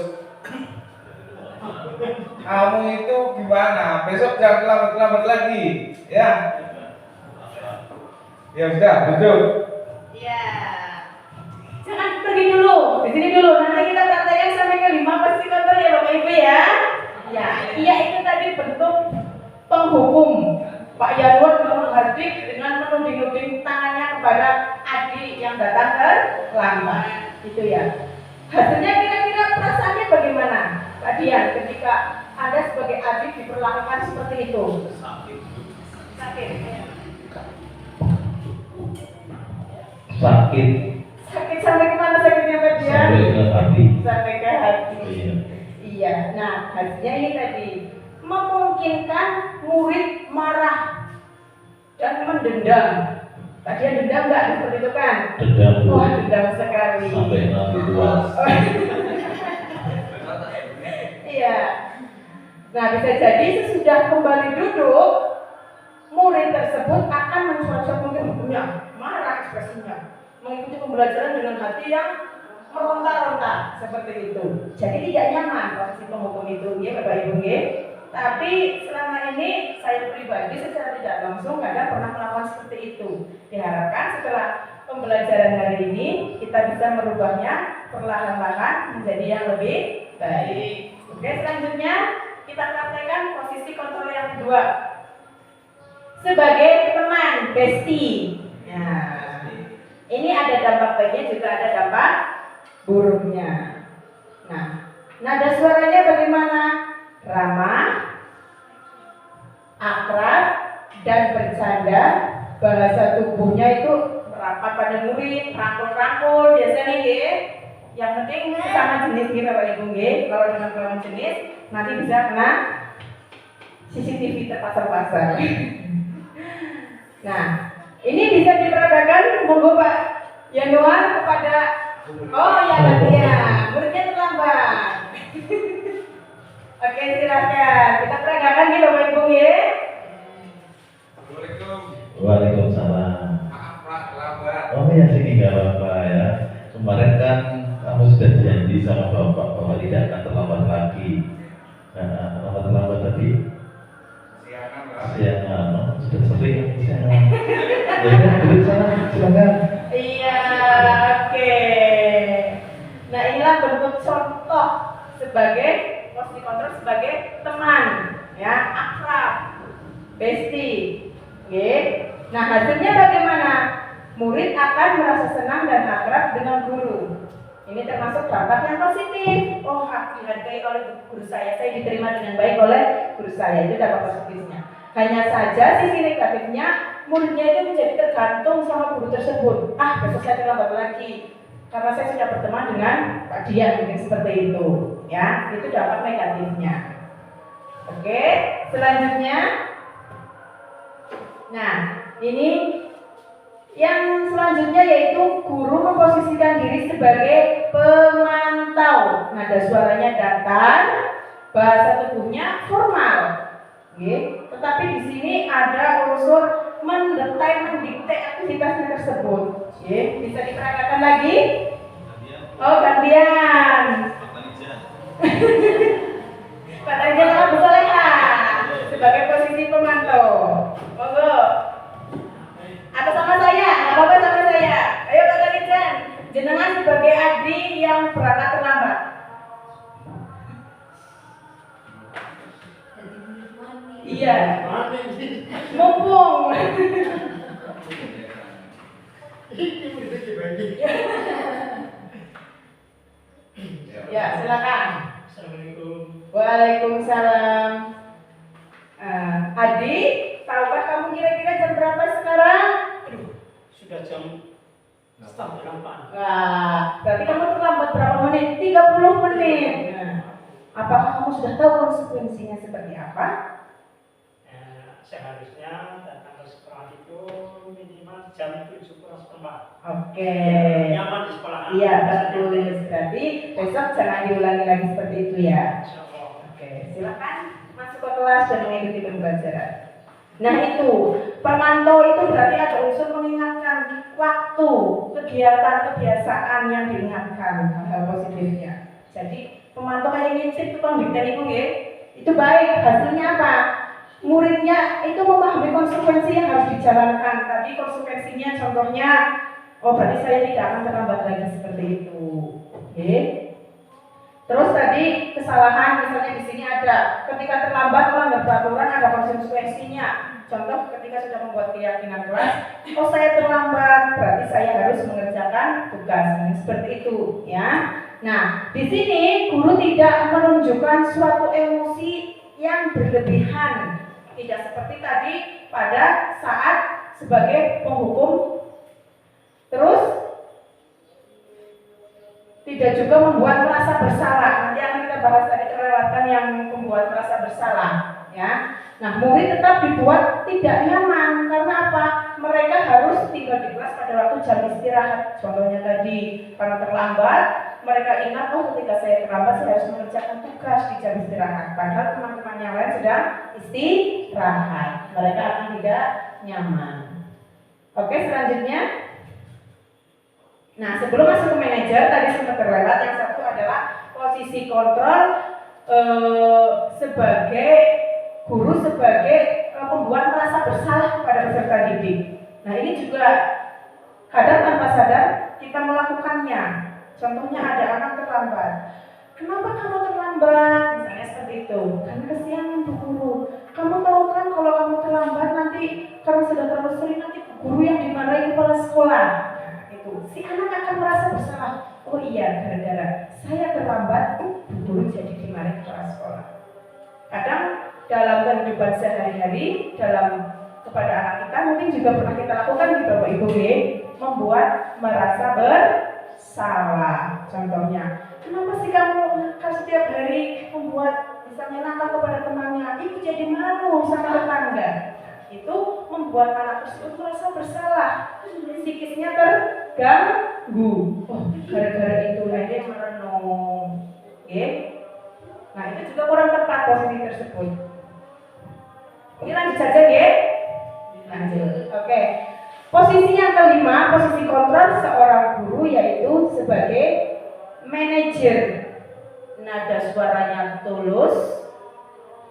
Kamu itu gimana? Besok jangan terlambat-terlambat lagi, ya? Ya sudah, duduk. Iya. Jangan pergi dulu, di sini dulu. Nanti kita praktekkan sampai ke 5 posisi kontrol ya Bapak Ibu ya. Ya, iya itu tadi bentuk penghukum. Pak Yanwar menghadik dengan menuding-nuding tangannya kepada adik yang datang terlambat. Itu ya. Hasilnya kira-kira perasaannya bagaimana? Pak Dian, ketika Anda sebagai adik diperlakukan seperti itu. Sakit. Sakit sampai kemana sakitnya Pak Dian? Sampai ke hati. Sampai ke hati. Iya. Iya. Nah, hasilnya ini tadi memungkinkan murid marah dan mendendam. Tadi ada dendam nggak seperti itu kan? Dendam. Wah, dendam sekali. Sampai nanti puas. Iya. Nah, bisa jadi sesudah kembali duduk, murid tersebut akan mensuarakan mungkin marah ekspresinya, mengikuti pembelajaran dengan hati yang meronta-ronta seperti itu. Jadi tidak nyaman posisi penghukum itu, ya Bapak Ibu, ya. Tapi selama ini saya pribadi secara tidak langsung kadang pernah melakukan seperti itu. Diharapkan setelah pembelajaran hari ini kita bisa merubahnya perlahan-lahan menjadi yang lebih baik. Oke, selanjutnya kita praktekkan posisi kontrol yang kedua sebagai teman, bestie. Nah, ini ada dampak baiknya juga ada dampak buruknya. Nah, nada suaranya bagaimana? Ramah, akrab, dan bercanda. Bahasa tubuhnya itu merapat pada murid, rangkul-rangkul biasanya ya. Yang penting sama jenis gitu Bapak Ibu nggih. Kalau dengan lawan jenis nanti bisa kena CCTV terpasang-pasang. Nah, ini bisa diperagakan monggo Pak Yanuar kepada muridnya terlambat. Oke, silakan. Kita peragakan nih Bapak Ibu ya. Assalamualaikum. Waalaikumsalam. Maaf Pak, terlambat. Oh ya sini nggak apa-apa ya. Kemarin kan kamu sudah janji sama bapak bahwa tidak akan terlambat lagi. Nah, kenapa terlambat tadi? Siangan Pak. Siangan, sudah sering siangan. Ya udah, duduk sana, silakan. Iya, oke. Nah, inilah bentuk contoh sebagai posisi kontrol sebagai teman, ya, akrab, bestie. Oke. Nah, hasilnya bagaimana? Murid akan merasa senang dan akrab dengan guru. Ini termasuk dampak yang positif. Oh, dihargai oleh guru saya diterima dengan baik oleh guru saya. Itu dampak positifnya. Hanya saja sisi negatifnya, muridnya itu menjadi tergantung sama guru tersebut. Besok saya terlambat lagi karena saya sudah berteman dengan Pak Dian, mungkin seperti itu. Ya, itu dampak negatifnya. Oke, selanjutnya. Nah, ini yang selanjutnya yaitu guru memposisikan diri sebagai pemantau. Nada suaranya datar, bahasa tubuhnya formal. Oke. Tetapi di sini ada unsur mendetai, mendikte aktivitasnya tersebut. Oke. Bisa diperagakan lagi? Oh, gantian. Pak Tanijan Abu Soleha sebagai posisi pemantau. Monggo. Atau sama saya, nggak apa-apa sama saya. Ayo Pak Tanijan, jenengan sebagai adik yang berangkat terlambat. Iya. Mumpung. Ya, silakan. Assalamualaikum. Waalaikumsalam. Adi, tahukah kamu kira-kira jam berapa sekarang? Sudah jam setengah 8. Nah, berarti kamu terlambat berapa menit? 30 menit. Nah, apakah kamu sudah tahu konsekuensinya seperti apa? Seharusnya datang ke sekolah itu minimal jam 7:15. Oke. Nyaman di sekolah. Iya, betul. Berarti besok jangan diulangi lagi seperti itu ya. Insyaallah. Oke, silakan masuk ke kelas dan mengikuti pembelajaran. Nah itu, pemantau itu berarti ada unsur mengingatkan waktu, kegiatan, kebiasaan yang diingatkan, hal positifnya. Jadi pemantau kayak ngintip tukang dikten itu baik. Hasilnya apa? Muridnya itu memahami konsekuensi yang harus dijalankan. Tadi konsekuensinya contohnya, oh berarti saya tidak akan terlambat lagi seperti itu. Oke. Terus tadi kesalahan misalnya di sini ada ketika terlambat melanggar peraturan ada konsekuensinya. Contoh ketika sudah membuat keyakinan keras, oh saya terlambat berarti saya harus mengerjakan tugas. Seperti itu ya. Nah, di sini guru tidak menunjukkan suatu emosi yang berlebihan. Tidak seperti tadi pada saat sebagai penghukum. Terus tidak juga membuat merasa bersalah. Nanti akan kita bahas tadi kelewatan yang membuat merasa bersalah, ya. Nah, murid tetap dibuat tidak nyaman karena apa? Mereka harus tinggal di kelas pada waktu jam istirahat. Contohnya tadi karena terlambat, mereka ingat oh ketika saya terlambat saya harus mengerjakan tugas di jam istirahat. Padahal teman-teman yang lain sedang istirahat. Mereka akan tidak nyaman. Oke, selanjutnya. Nah, sebelum masuk ke manajer, tadi sempat terlewat. Yang satu adalah posisi kontrol sebagai guru, sebagai pembuat merasa bersalah kepada peserta didik. Nah, ini juga kadang tanpa sadar kita melakukannya. Contohnya ada anak terlambat. Kenapa kamu terlambat? Misalnya seperti itu. Karena kesian Bu Guru. Kamu tahu kan kalau kamu terlambat nanti karena sudah terlalu sering nanti guru yang dimarahi kepala sekolah. Si anak akan merasa bersalah. Oh iya, gara-gara saya terlambat, guru jadi dimarahi kepala sekolah. Kadang dalam kehidupan sehari-hari, dalam kepada anak kita mungkin juga pernah kita lakukan di Bapak Ibu membuat merasa bersalah. Contohnya, kenapa sih kamu setiap hari membuat misalnya nakal kepada temannya, ibu jadi malu sama tetangga. Itu membuat anak tersebut merasa bersalah, psikisnya terganggu. Oh, gara-gara itu dia merenung. Nah, itu juga kurang tepat posisi tersebut. Ini lanjut saja ya. Lanjut. Oke. Posisi yang kelima, posisi kontrol seorang guru yaitu sebagai manajer. Nada suaranya tulus,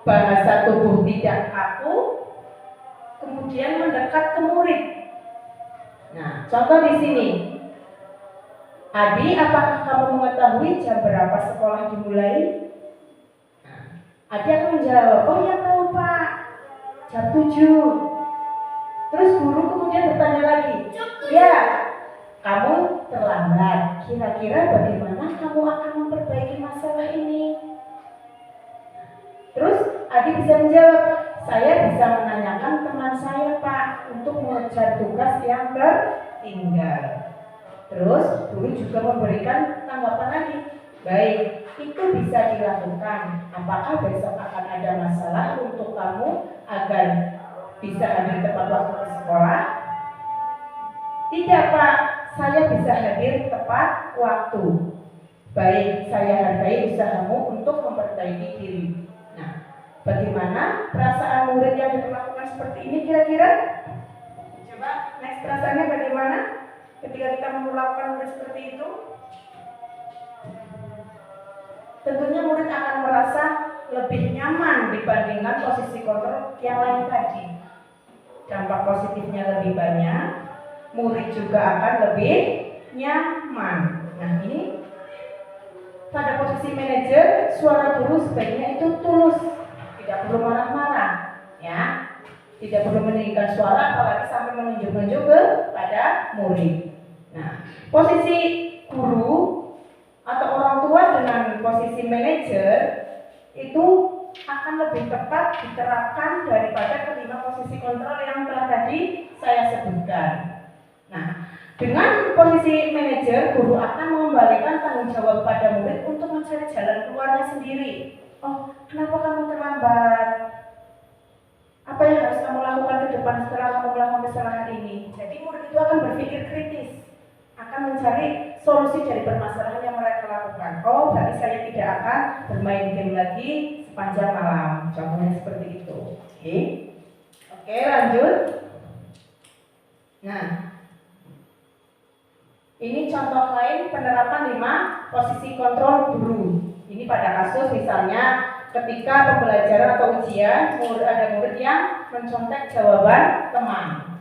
bahasa tubuh tidak kaku, kemudian mendekat ke murid. Nah, contoh di sini. Adi, apakah kamu mengetahui jam berapa sekolah dimulai? Nah, Adi akan menjawab, oh ya tahu Pak, jam 7. Terus guru kemudian bertanya lagi, ya, kamu terlambat. Kira-kira bagaimana kamu akan memperbaiki masalah ini? Terus Adi bisa menjawab, saya bisa menanyakan teman saya Pak untuk mengejar tugas yang tertinggal. Terus guru juga memberikan tanggapan lagi. Baik, itu bisa dilakukan. Apakah besok akan ada masalah untuk kamu agar bisa hadir tepat waktu ke sekolah? Tidak Pak, saya bisa hadir tepat waktu. Baik, saya hargai usahamu untuk memperbaiki diri. Nah, bagaimana perasaan murid yang diperlakukan seperti ini kira-kira? Coba next perasaannya bagaimana ketika kita memperlakukan murid seperti itu? Tentunya murid akan merasa lebih nyaman dibandingkan posisi kontrol yang lain tadi. Dampak positifnya lebih banyak, murid juga akan lebih nyaman. Nah, ini pada posisi manajer, suara guru sebaiknya itu tulus, tidak perlu marah-marah, ya, tidak perlu meninggikan suara, apalagi sampai menunjuk-nunjuk kepada murid. Nah, posisi guru atau orang tua dengan posisi manajer itu akan lebih tepat diterapkan daripada kelima posisi kontrol yang telah tadi saya sebutkan. Nah, dengan posisi manajer, guru akan mengembalikan tanggung jawab pada murid untuk mencari jalan keluarnya sendiri. Oh, kenapa kamu terlambat? Apa yang harus kamu lakukan ke depan setelah kamu melakukan kesalahan ini? Jadi murid itu akan berpikir kritis, akan mencari solusi dari permasalahan yang mereka lakukan. Oh, berarti saya tidak akan bermain game lagi sepanjang malam. Contohnya seperti itu. Oke, lanjut. Nah, Ini contoh lain penerapan 5 posisi kontrol guru. Ini pada kasus misalnya ketika pembelajaran atau ujian, ada murid yang mencontek jawaban teman.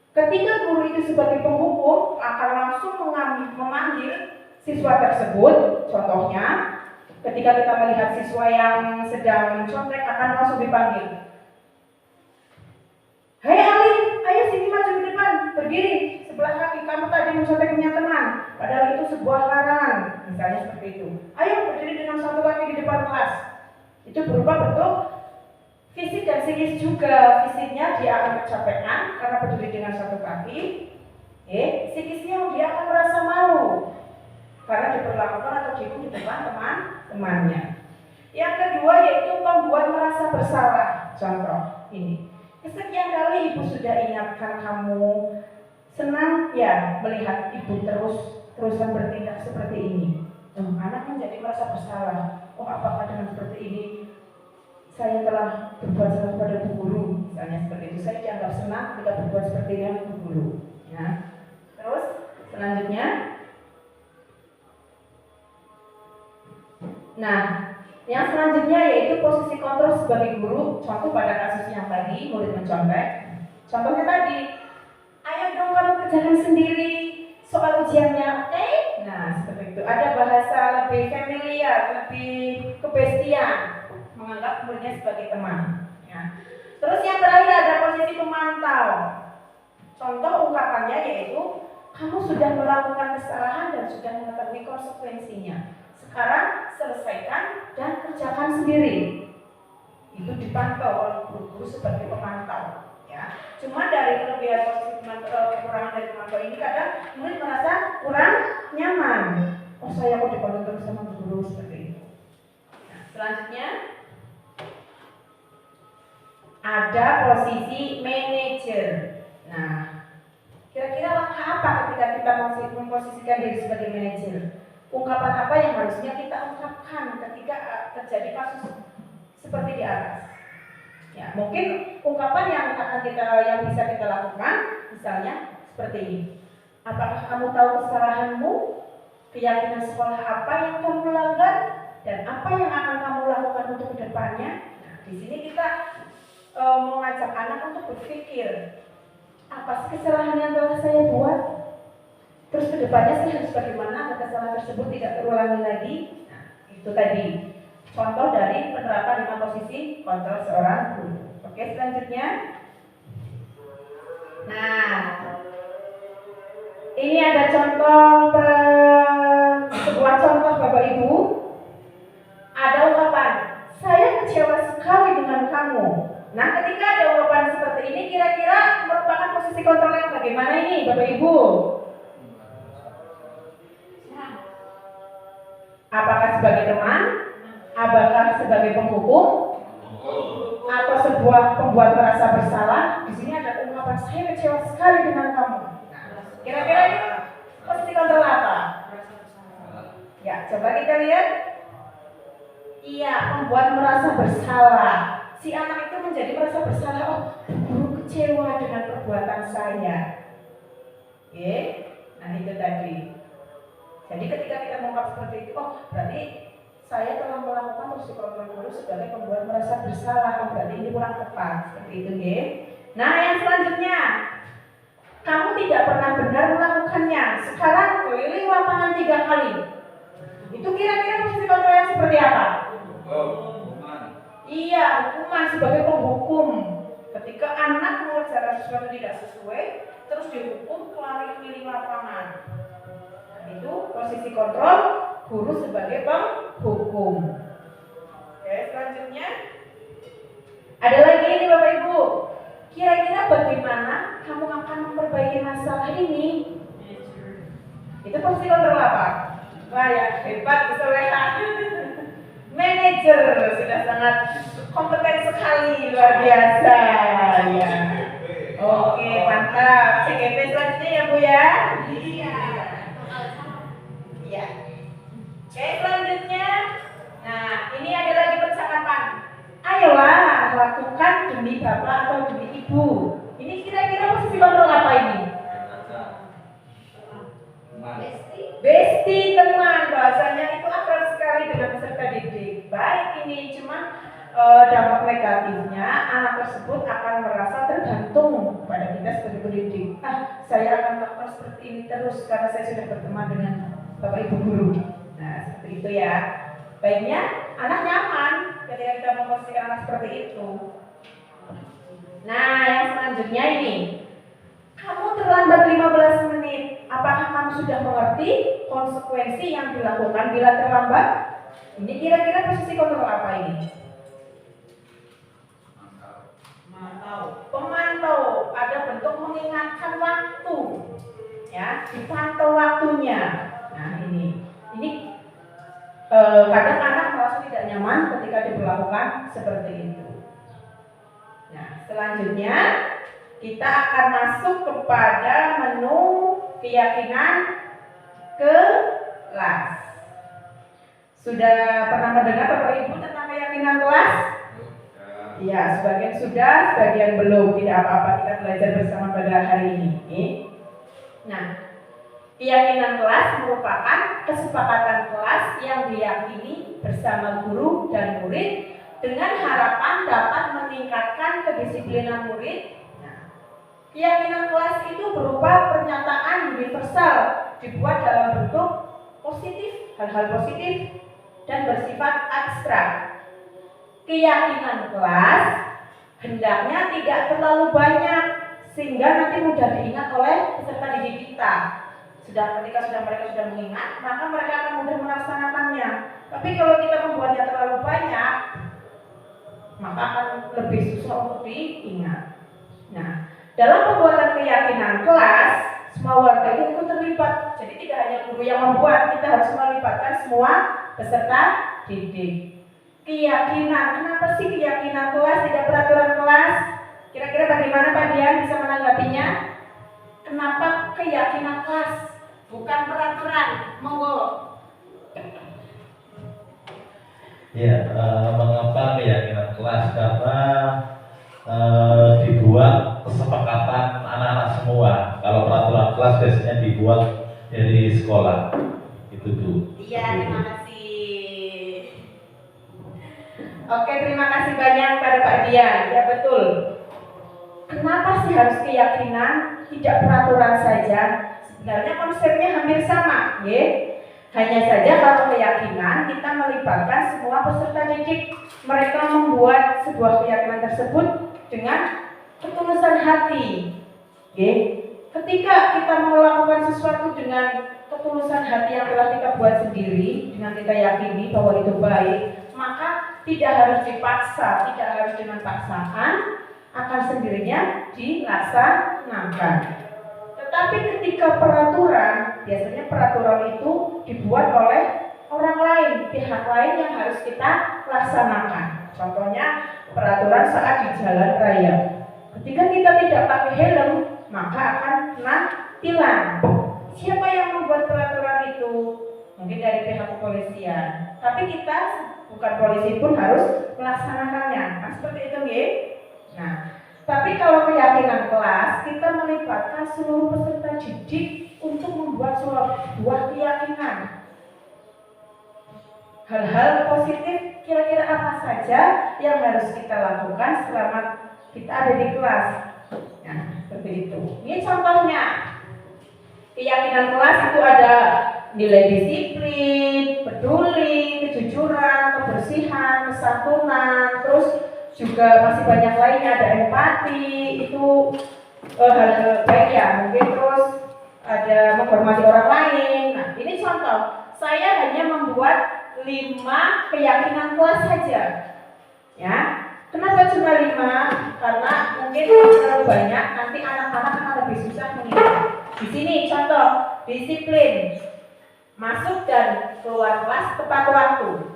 Ketika guru itu sebagai penghukum akan langsung memanggil siswa tersebut. Contohnya, ketika kita melihat siswa yang sedang mencontek akan langsung dipanggil. Hai Ali, ayo sini maju ke depan, berdiri sebelah kaki, kamu tadi mencontek punya teman. Padahal itu sebuah larangan, misalnya seperti itu. Ayo berdiri dengan satu kaki di depan kelas. Itu berupa bentuk fisik dan psikis juga. Fisiknya dia akan kecapean karena berdiri dengan satu kaki. Psikisnya dia akan merasa malu karena diperlakukan atau dihukum di depan teman-temannya. Yang kedua yaitu membuat merasa bersalah. Contoh ini. Kesekian kali ibu sudah ingatkan kamu, senang ya melihat ibu terusan bertindak seperti ini. Anak menjadi merasa bersalah. Oh, apakah dengan seperti ini saya telah berbuat salah pada bu guru? Misalnya seperti itu. Saya dianggap senang ketika berbuat seperti ini bu guru. Ya. Terus selanjutnya, nah, yang selanjutnya yaitu posisi kontrol sebagai guru. Contoh pada kasus yang tadi, murid mencontek. Contohnya tadi, ayo dong kamu kerjakan sendiri soal ujiannya, oke? Nah, seperti itu. Ada bahasa lebih familiar, lebih kebestian, menganggap muridnya sebagai teman. Ya. Terus yang terakhir ada posisi pemantau. Contoh ungkapannya yaitu, kamu sudah melakukan kesalahan dan sudah mengetahui konsekuensinya. Sekarang selesaikan dan kerjakan sendiri. Itu dipantau oleh guru-guru sebagai pemantau. Ya. Cuma dari kelebihan posisi kekurangan dari pemantau ini kadang murid merasa kurang nyaman. Oh, saya kok dipantau terus sama guru seperti itu. Nah, selanjutnya ada posisi manajer. Nah, kira-kira langkah apa ketika kita memposisikan diri sebagai manajer? Ungkapan apa yang harusnya kita ungkapkan ketika terjadi kasus seperti di atas? Ya, mungkin ungkapan yang bisa kita lakukan, misalnya seperti ini. Apakah kamu tahu kesalahanmu? Keyakinan sekolah apa yang kamu langgar? Dan apa yang akan kamu lakukan untuk kedepannya? Nah, di sini kita mengajak anak untuk berpikir, apa sih kesalahan yang telah saya buat? Terus kedepannya saya harus bagaimana agar kesalahan tersebut tidak terulangi lagi? Nah, itu tadi contoh dari penerapan 5 posisi kontrol seorang guru. Oke, selanjutnya. Nah, ini ada sebuah contoh Bapak Ibu. Ada ungkapan, saya kecewa sekali dengan kamu. Nah, ketika ada ungkapan seperti ini, kira-kira merupakan posisi kontrol yang bagaimana ini Bapak Ibu? Apakah sebagai teman? Apakah sebagai penghukum? Atau sebuah pembuat merasa bersalah? Di sini ada ungkapan saya kecewa sekali dengan kamu. Kira-kira ini posisi kontrol apa? Ya, coba kita lihat. Iya, pembuat merasa bersalah. Si anak itu menjadi merasa bersalah. Oh, guru kecewa dengan perbuatan saya. Oke, nah itu tadi. Jadi ketika kita mengungkap seperti itu, oh berarti saya telah melakukan posisi kontrol guru sebagai pembuat merasa bersalah. Oh, berarti ini kurang tepat, seperti itu, ya. Nah, yang selanjutnya, kamu tidak pernah benar melakukannya. Sekarang keliling lapangan 3 kali. Itu kira-kira posisi kontrol yang seperti apa? Iya, hukuman sebagai penghukum. Ketika anak mengerjakan sesuatu tidak sesuai, terus dihukum keliling lapangan. Itu posisi kontrol guru sebagai penghukum. Oke, selanjutnya ada lagi ini Bapak Ibu. Kira-kira bagaimana kamu akan memperbaiki masalah ini? Itu posisi kontrol apa? Wah ya, hebat, kesolehan. Manajer sudah sangat kompeten sekali, luar biasa ya. Oke, mantap. CGP selanjutnya ya Bu ya. Iya. Ya. Oke, selanjutnya. Nah, ini ada lagi percakapan. Ayolah, lakukan demi bapak atau demi ibu. Ini kira-kira posisi kontrol apa ini? Besti teman, bahasanya itu akrab sekali dengan peserta didik. Baik, ini cuma dampak negatifnya anak tersebut akan merasa tergantung pada kita sebagai pendidik. Saya akan melakukan seperti ini terus karena saya sudah berteman dengan Bapak Ibu guru. Nah, seperti itu ya. Baiknya anak nyaman ketika kita memposisikan anak seperti itu. Nah, yang selanjutnya ini. Kamu terlambat 15 menit. Apakah kamu sudah mengerti konsekuensi yang dilakukan bila terlambat? Ini kira-kira posisi kontrol apa ini? Pemantau. Ada bentuk mengingatkan waktu. Ya, dipantau waktunya. Nah, ini kadang anak merasa tidak nyaman ketika diberlakukan seperti itu. Nah, selanjutnya kita akan masuk kepada menu keyakinan kelas. Sudah pernah mendengar Bapak Ibu tentang keyakinan kelas? Ya, sebagian sudah, sebagian belum. Tidak apa-apa, kita belajar bersama pada hari ini. Nah, keyakinan kelas merupakan kesepakatan kelas yang diyakini bersama guru dan murid dengan harapan dapat meningkatkan kedisiplinan murid. Keyakinan kelas itu berupa pernyataan universal dibuat dalam bentuk positif, hal-hal positif dan bersifat abstrak. Keyakinan kelas hendaknya tidak terlalu banyak sehingga nanti mudah diingat oleh peserta didik kita. Ketika mereka sudah mengingat, maka mereka akan mudah melaksanakannya. Tapi kalau kita membuatnya terlalu banyak, maka akan lebih susah untuk diingat. Nah, dalam pembuatan keyakinan kelas, semua warga itu ikut terlibat. Jadi tidak hanya guru yang membuat, kita harus melibatkan semua peserta didik. Keyakinan, kenapa sih keyakinan kelas tidak peraturan kelas? Kira-kira bagaimana Pak Dian bisa menanggapinya? Kenapa keyakinan kelas, bukan peraturan? Monggo. Ya, mengapa keyakinan kelas? Karena dibuat kesepakatan anak-anak semua. Kalau peraturan kelas biasanya dibuat dari sekolah. Itu tuh. Iya, terima kasih. Oke, terima kasih banyak pada Pak Dian. Ya betul. Kenapa sih harus keyakinan, tidak peraturan saja? Sebenarnya konsepnya hampir sama, ya. Hanya saja kalau keyakinan kita melibatkan semua peserta didik. Mereka membuat sebuah keyakinan tersebut dengan ketulusan hati. Okay. Ketika kita melakukan sesuatu dengan ketulusan hati yang telah kita buat sendiri, dengan kita yakini bahwa itu baik, maka tidak harus dipaksa, tidak harus dengan paksaan, akan sendirinya dilaksanakan. Tetapi ketika peraturan, biasanya peraturan itu dibuat oleh orang lain, pihak lain yang harus kita laksanakan. Contohnya peraturan saat di jalan raya. Ketika kita tidak pakai helm, maka akan kena tilang. Siapa yang membuat peraturan itu? Mungkin dari pihak kepolisian. Tapi kita bukan polisi pun harus melaksanakannya. Nah, seperti itu, ya. Nah, tapi kalau keyakinan kelas, kita melibatkan seluruh peserta didik untuk membuat sebuah keyakinan. Hal-hal positif kira-kira apa saja yang harus kita lakukan selama kita ada di kelas. Nah, seperti itu. Ini contohnya. Keyakinan kelas itu ada nilai disiplin, peduli, kejujuran, kebersihan, kesantunan, terus juga masih banyak lainnya, ada empati, itu hal-hal baik ya, mungkin terus ada menghormati orang lain. Nah, ini contoh. Saya hanya membuat 5 keyakinan kelas saja. Ya. Kenapa cuma 5? Karena mungkin kalau terlalu banyak nanti anak-anak akan lebih susah mengingat. Di sini contoh disiplin, masuk dan keluar kelas tepat waktu,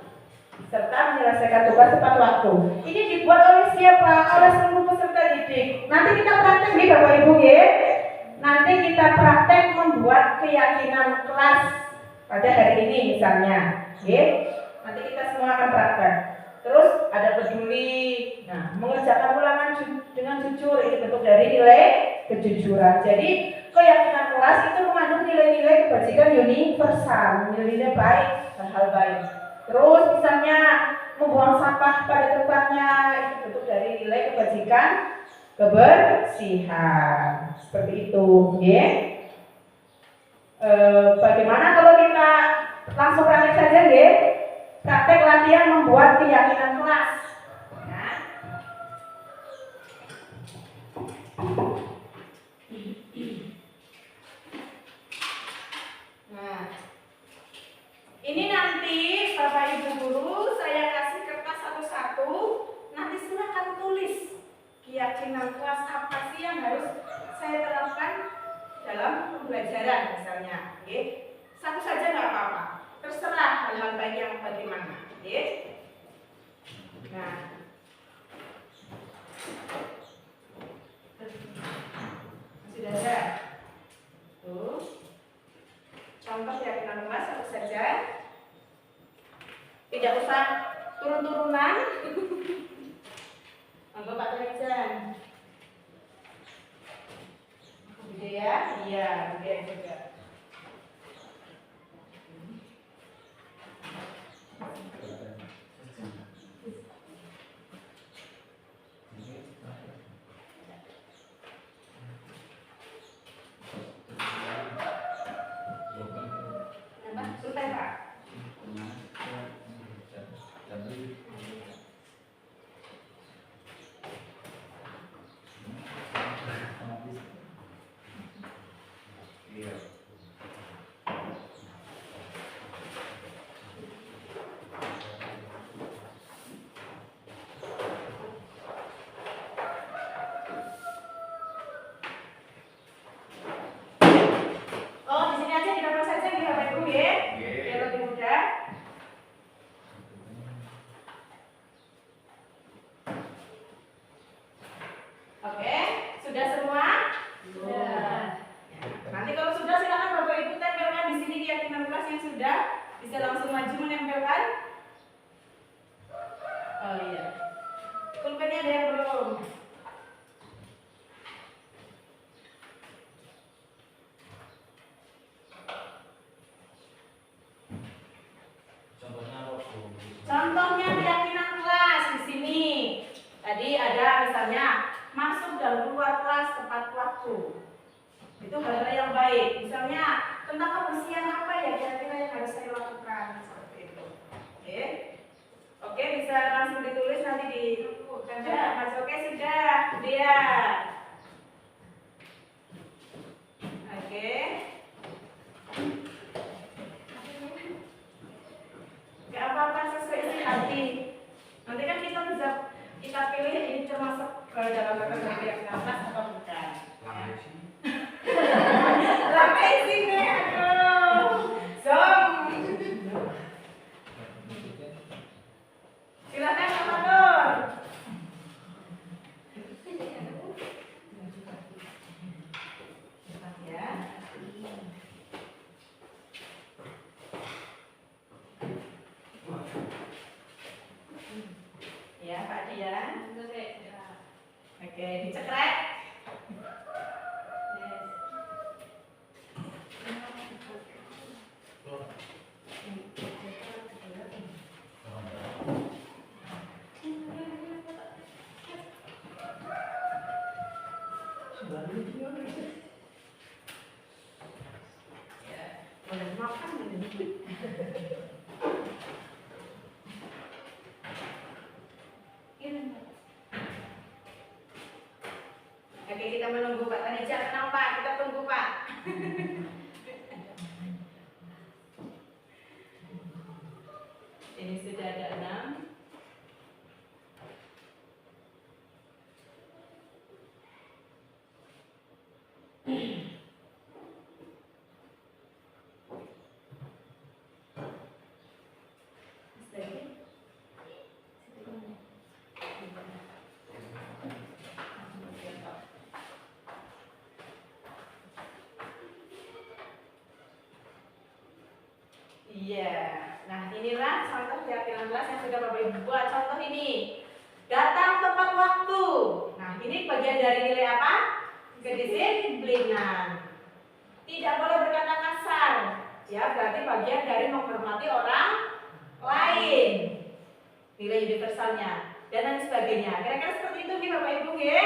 serta menyelesaikan tugas tepat waktu. Ini dibuat oleh siapa? Oleh seluruh peserta didik. Nanti kita praktek nih Bapak Ibu ya. Nanti kita praktek membuat keyakinan kelas pada hari ini misalnya, ya. Nanti kita semua akan praktek. Terus ada peduli, nah mengerjakan ulangan dengan jujur, itu bentuk dari nilai kejujuran. Jadi keyakinan kelas itu mengandung nilai-nilai kebajikan universal, nilai-nilai baik, hal-hal baik. Terus misalnya membuang sampah pada tempatnya itu bentuk dari nilai kebajikan, kebersihan. Seperti itu, ya. Bagaimana kalau kita langsung praktek saja, ya? Praktek latihan membuat keyakinan kelas. Nah. Nah, ini nanti Bapak Ibu guru saya kasih kertas satu-satu. Nanti silakan tulis keyakinan kelas apa sih yang harus saya terapkan dalam pembelajaran misalnya. Okay? Satu saja nggak apa-apa. Terserah hal-hal baik yang bagaimana. Okay? Nah, sudah ada. Tuh. Contoh keyakinan kelas satu saja. Tidak usah turun-turunan. Monggo Pak Tarijan. Budaya, iya, budaya juga. Sultan Pak. Oh, di sini aja di dapur saja di Bapak Ibu ya. Biar lebih mudah. Oke, sudah semua? Sudah. Nanti kalau sudah silakan Bapak Ibu tempelkan di sini keyakinan kelas yang sudah. Bisa langsung maju menempelkan. Oh iya. Pulpennya ada yang belum? Contohnya keyakinan kelas di sini. Tadi ada misalnya masuk dan keluar kelas tepat waktu. Itu hal-hal yang baik. Misalnya tentang kebersihan apa ya kira-kira yang harus saya lakukan seperti itu. Oke, oke bisa langsung ditulis nanti di Mas. Oke sudah, dia. Oke. Gak apa-apa sesuai isi hati. Nanti kan kita pilih ini termasuk dalam kategori keyakinan kelas atau bukan. Ramai sini, aduh. Silakan Pak Mandor. Ya. Ya, Pak Dian. Oke, dicekrek. Boleh makan ini. Oke, kita menunggu Pak Tanija. Tenang Pak, kita tunggu Pak. Ini sudah ada 6. Iya, nah inilah contoh keyakinan kelas yang sudah Bapak Ibu buat. Contoh ini, datang tepat waktu. Nah ini bagian dari nilai apa? Kedisiplinan. tidak boleh berkata kasar. Ya, berarti bagian dari menghormati orang lain. Nilai universalnya dan lain sebagainya. Kira-kira seperti itu nih Bapak Ibu ya.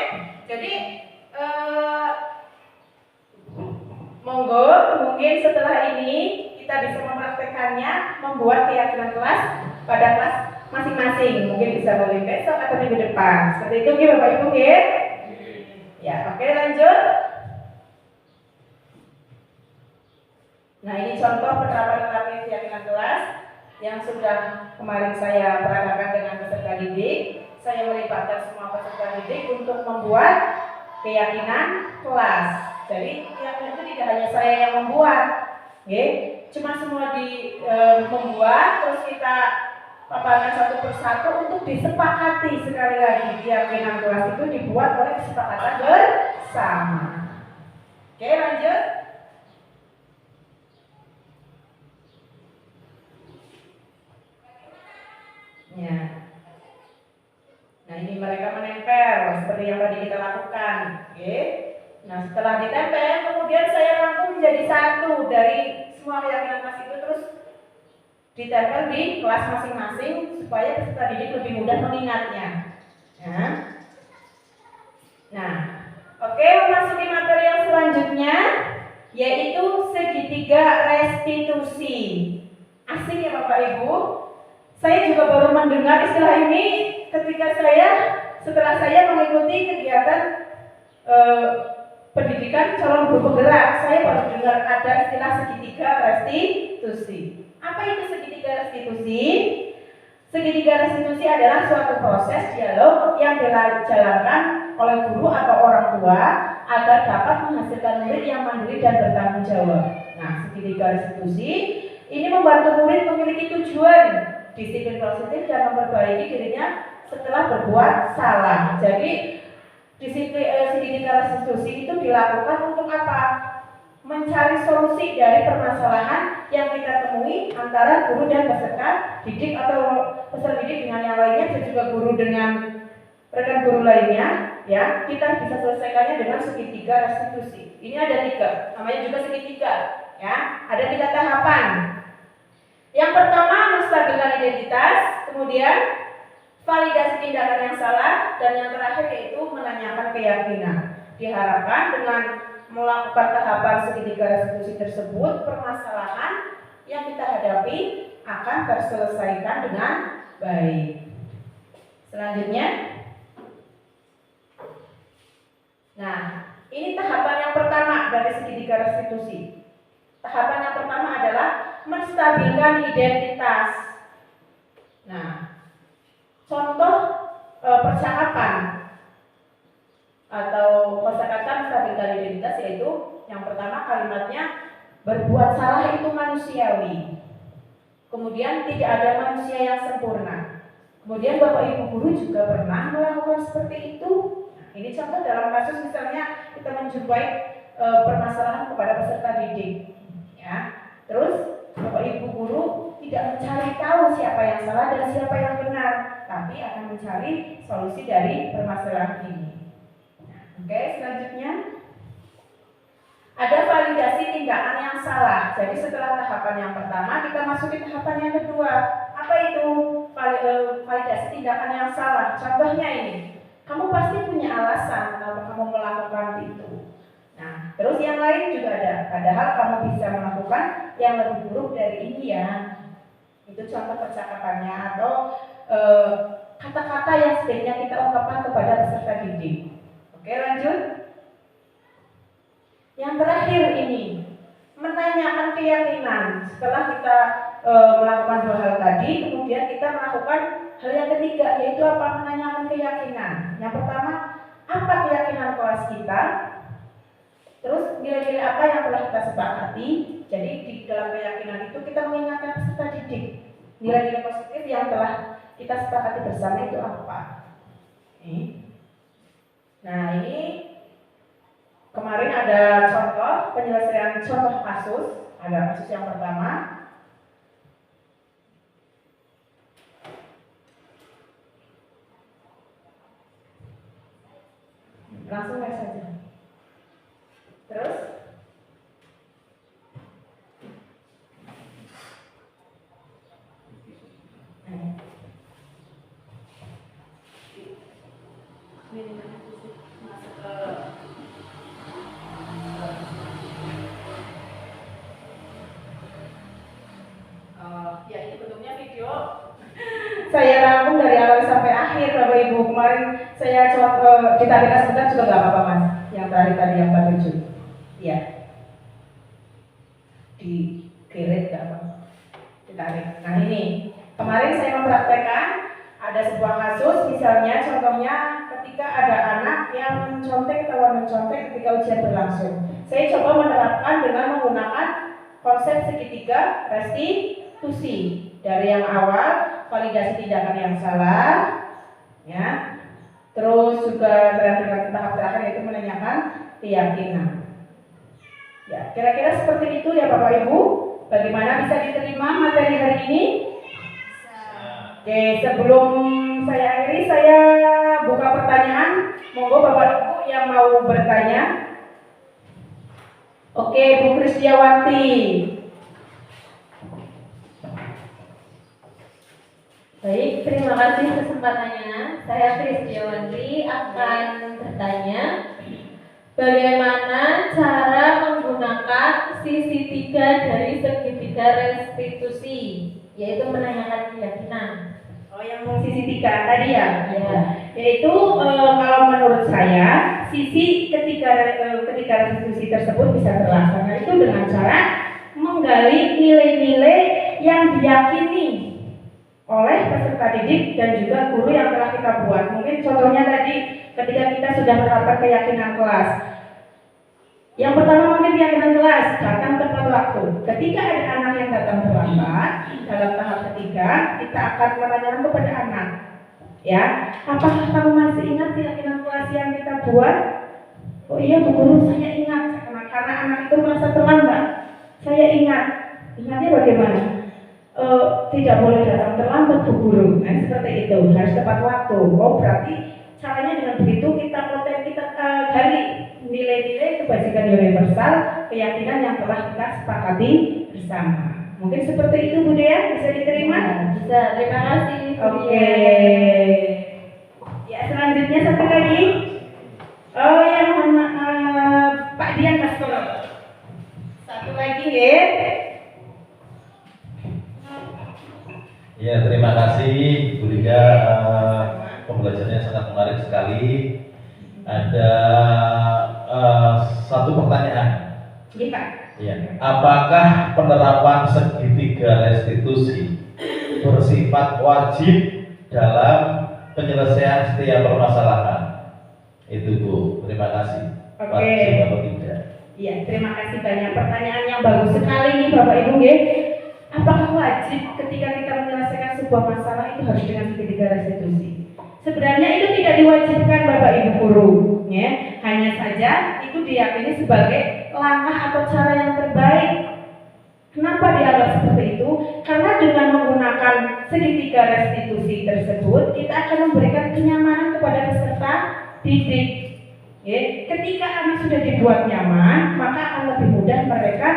Jadi monggo mungkin setelah ini kita bisa mempraktekannya, membuat keyakinan kelas pada kelas masing-masing. Mungkin bisa mulai besok atau minggu depan. Seperti itu ya Bapak Ibu ya. Ya, oke lanjut. Nah, ini contoh penerapan keyakinan kelas yang sudah kemarin saya peragakan dengan peserta didik. Saya melibatkan semua peserta didik untuk membuat keyakinan kelas. Jadi keyakinan itu tidak hanya saya yang membuat, cuma semua membuat, terus kita paparkan satu persatu untuk disepakati. Sekali lagi, keyakinan kelas itu dibuat oleh kesepakatan bersama. Oke, lanjut. Ya. Nah, ini mereka menempel seperti yang tadi kita lakukan. Nah, setelah ditempel, kemudian saya rangkum menjadi satu dari semua keyakinan kelas itu, terus ditempel di kelas masing-masing supaya peserta didik lebih mudah mengingatnya. Nah, oke, memasuki materi yang selanjutnya yaitu segitiga restitusi. Asing ya Bapak Ibu? Saya juga baru mendengar istilah ini setelah saya mengikuti kegiatan pendidikan calon guru penggerak. Saya baru dengar ada istilah segitiga restitusi. Apa itu segitiga restitusi? Segitiga restitusi adalah suatu proses dialog yang dijalankan oleh guru atau orang tua agar dapat menghasilkan murid yang mandiri dan bertanggung jawab. Nah, segitiga restitusi ini membantu murid memiliki tujuan disiplin positif dan memperbaiki dirinya setelah berbuat salah. Jadi segitiga restitusi itu dilakukan untuk apa? Mencari solusi dari permasalahan yang kita temui antara guru dan peserta didik atau peserta didik dengan yang lainnya dan juga guru dengan rekan guru lainnya. Ya, kita bisa selesaikannya dengan segitiga restitusi. Ini ada 3, namanya juga segitiga. Ya, ada 3 tahapan. Yang pertama menstabilkan identitas, kemudian validasi tindakan yang salah, dan yang terakhir yaitu menanyakan keyakinan. Diharapkan dengan melakukan tahapan segitiga restitusi tersebut, permasalahan yang kita hadapi akan terselesaikan dengan baik. Selanjutnya, nah ini tahapan yang pertama dari segitiga restitusi. Tahapan yang pertama adalah menstabilkan identitas. Nah, contoh percakapan atau kosakata menstabilkan identitas yaitu yang pertama kalimatnya berbuat salah itu manusiawi. Kemudian tidak ada manusia yang sempurna. Kemudian Bapak Ibu guru juga pernah melakukan seperti itu. Nah, ini contoh dalam kasus misalnya kita menjumpai permasalahan kepada peserta didik. Ya, terus Bapak Ibu guru tidak mencari tahu siapa yang salah dan siapa yang benar, tapi akan mencari solusi dari permasalahan ini. Oke, selanjutnya ada validasi tindakan yang salah. Jadi setelah tahapan yang pertama, kita masuk ke tahapan yang kedua. Apa itu validasi tindakan yang salah? Contohnya ini, kamu pasti punya alasan kenapa kamu melakukan itu. Nah, terus yang lain juga ada. Padahal kamu bisa melakukan yang lebih buruk dari ini ya. Itu contoh percakapannya atau kata-kata yang sebaiknya kita ungkapkan kepada peserta didik. Oke, lanjut. Yang terakhir ini, menanyakan keyakinan. Setelah kita melakukan 2 hal tadi, kemudian kita melakukan hal yang ketiga, yaitu apa? Menanyakan keyakinan. Yang pertama, apa keyakinan kelas kita? Terus nilai-nilai apa yang telah kita sepakati? Jadi di dalam keyakinan itu kita mengingatkan peserta didik nilai-nilai positif yang telah kita sepakati bersama itu apa? Nah, ini kemarin ada contoh penyelesaian contoh kasus. Ada kasus yang pertama. Langsung lihat saja. Terus saya rangkum dari awal sampai akhir Bapak Ibu. Kemarin saya ditarik sebentar juga nggak apa-apa Mas. Yang tadi yang 47. Iya. Digeret nggak apa? Ditarik. Nah ini kemarin saya mempraktekkan ada sebuah kasus, misalnya contohnya ketika ada anak yang mencontek ketika ujian berlangsung. Saya coba menerapkan dengan menggunakan konsep segitiga restitusi. Dari yang awal validasi tindakan yang salah, ya. Terus juga dengan tahap terakhir yaitu menanyakan keyakinan. Ya, kira-kira seperti itu ya Bapak Ibu. Bagaimana bisa diterima materi hari ini? Oke, sebelum saya akhiri, saya buka pertanyaan. Monggo Bapak Ibu yang mau bertanya. Oke, Bu Kristiawati. Baik, terima kasih kesempatannya. Saya Kristiawati akan bertanya, bagaimana cara menggunakan sisi 3 dari segitiga restitusi, yaitu menanyakan keyakinan. Oh, yang sisi 3 tadi ya? Ya. Yaitu kalau menurut saya, sisi ketika restitusi tersebut bisa terlaksana itu dengan cara menggali nilai-nilai yang diyakini oleh peserta didik dan juga guru yang telah kita buat. Mungkin contohnya tadi ketika kita sudah menerapkan keyakinan kelas. Yang pertama mungkin keyakinan kelas, datang tepat waktu. Ketika ada anak yang datang terlambat, dalam tahap ketiga kita akan menanyakan kepada anak, ya, apakah kamu masih ingat keyakinan kelas yang kita buat? Oh iya Bu Guru, saya ingat. Karena anak itu merasa terlambat. Saya ingat. Ingatnya bagaimana? Tidak boleh datang terlambat Bu Guru. Nah, seperti itu, harus tepat waktu. Oh, berarti caranya dengan begitu kita gali nilai-nilai kebajikan universal, keyakinan yang telah kita sepakati bersama. Mungkin seperti itu Bu Dea, bisa diterima? Bisa, terima kasih. Oke. Ya, selanjutnya satu lagi. Oh, yang Pak Dian Baskoro. Satu lagi ya. Ya, terima kasih Bu Lia, pembelajarannya sangat menarik sekali. Ada satu pertanyaan. Iya Pak. Ya. Apakah penerapan segitiga restitusi bersifat wajib dalam penyelesaian setiap permasalahan? Itu Bu, terima kasih. Oke. Wajib atau tidak? Iya, terima kasih banyak. Pertanyaan yang bagus sekali nih Bapak Ibu ya. Apakah wajib ketika kita menyelesaikan sebuah masalah itu harus dengan segitiga restitusi? Sebenarnya itu tidak diwajibkan Bapak Ibu guru, ya. Hanya saja itu diyakini sebagai langkah atau cara yang terbaik. Kenapa dianggap seperti itu? Karena dengan menggunakan segitiga restitusi tersebut, kita akan memberikan kenyamanan kepada peserta didik. Ya. Ketika anak sudah dibuat nyaman, maka akan lebih mudah mereka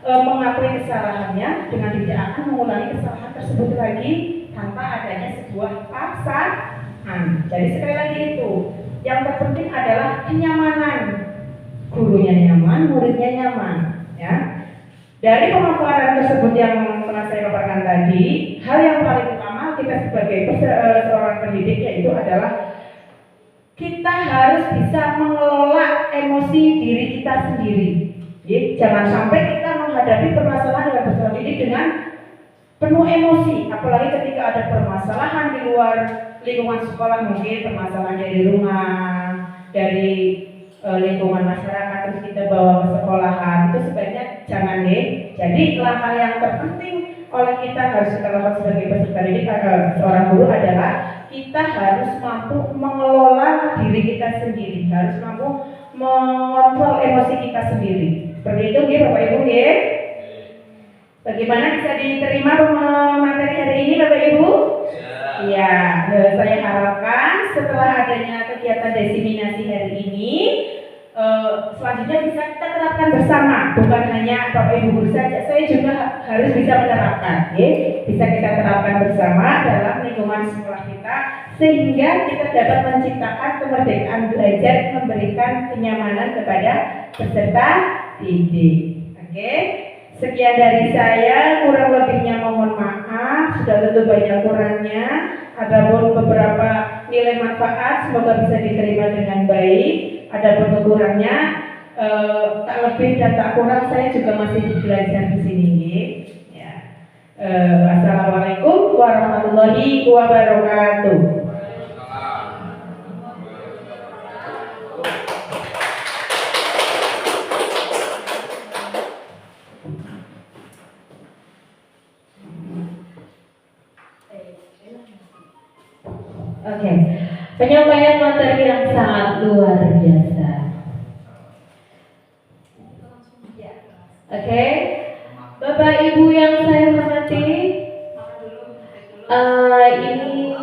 mengakui kesalahannya dengan tidak akan mengulangi kesalahan tersebut lagi tanpa adanya sebuah paksaan. Jadi sekali lagi itu, yang terpenting adalah kenyamanan. Gurunya nyaman, muridnya nyaman. Ya. Dari pemaparan tersebut yang pernah saya paparkan tadi, hal yang paling utama kita sebagai seorang pendidik yaitu adalah kita harus bisa mengelola emosi diri kita sendiri. Jadi, jangan sampai kita menghadapi permasalahan dengan peserta didik dengan penuh emosi, apalagi ketika ada permasalahan di luar lingkungan sekolah, mungkin permasalahan dari rumah, dari lingkungan masyarakat, terus kita bawa ke sekolahan, itu sebaiknya jangan deh. Jadi langkah yang terpenting oleh kita harus kita lakukan sebagai peserta didik seorang guru adalah kita harus mampu mengelola diri kita sendiri, harus mampu mengontrol emosi kita sendiri. Seperti itu ya Bapak Ibu ya. Bagaimana bisa diterima materi hari ini Bapak Ibu? Ya, saya harapkan setelah adanya kegiatan diseminasi hari ini, selanjutnya bisa kita terapkan bersama, bukan hanya Bapak Ibu guru saja. Saya juga harus bisa menerapkan, ya. Bisa kita terapkan bersama dalam lingkungan sekolah kita, sehingga kita dapat menciptakan kemerdekaan belajar, memberikan kenyamanan kepada peserta didik. Oke, sekian dari saya, kurang lebihnya mohon maaf. Sudah tentu banyak kurangnya. Adapun beberapa nilai manfaat semoga bisa diterima dengan baik. Adapun kekurangnya tak lebih dan tak kurang saya juga masih belajar di sini. Ya. Assalamualaikum warahmatullahi wabarakatuh. Oke, penyampaian materi yang sangat luar biasa. Oke, Bapak Ibu yang saya hormati, ini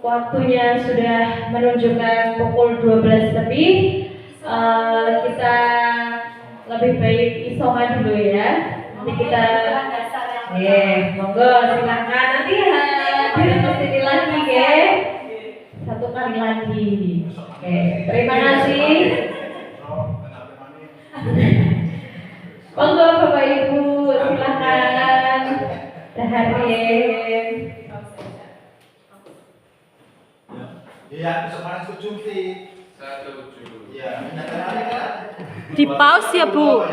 waktunya sudah menunjukkan pukul 12 lebih. Kita lebih baik isoman dulu ya. Nanti kita, monggo silakan nanti hadir ke sini lagi ya. Satu kali lagi. Oke, terima kasih. Monggo Bapak Ibu silakan hadir. Iya, semuanya setuju sih. Setuju. Iya, Di pause ya Bu.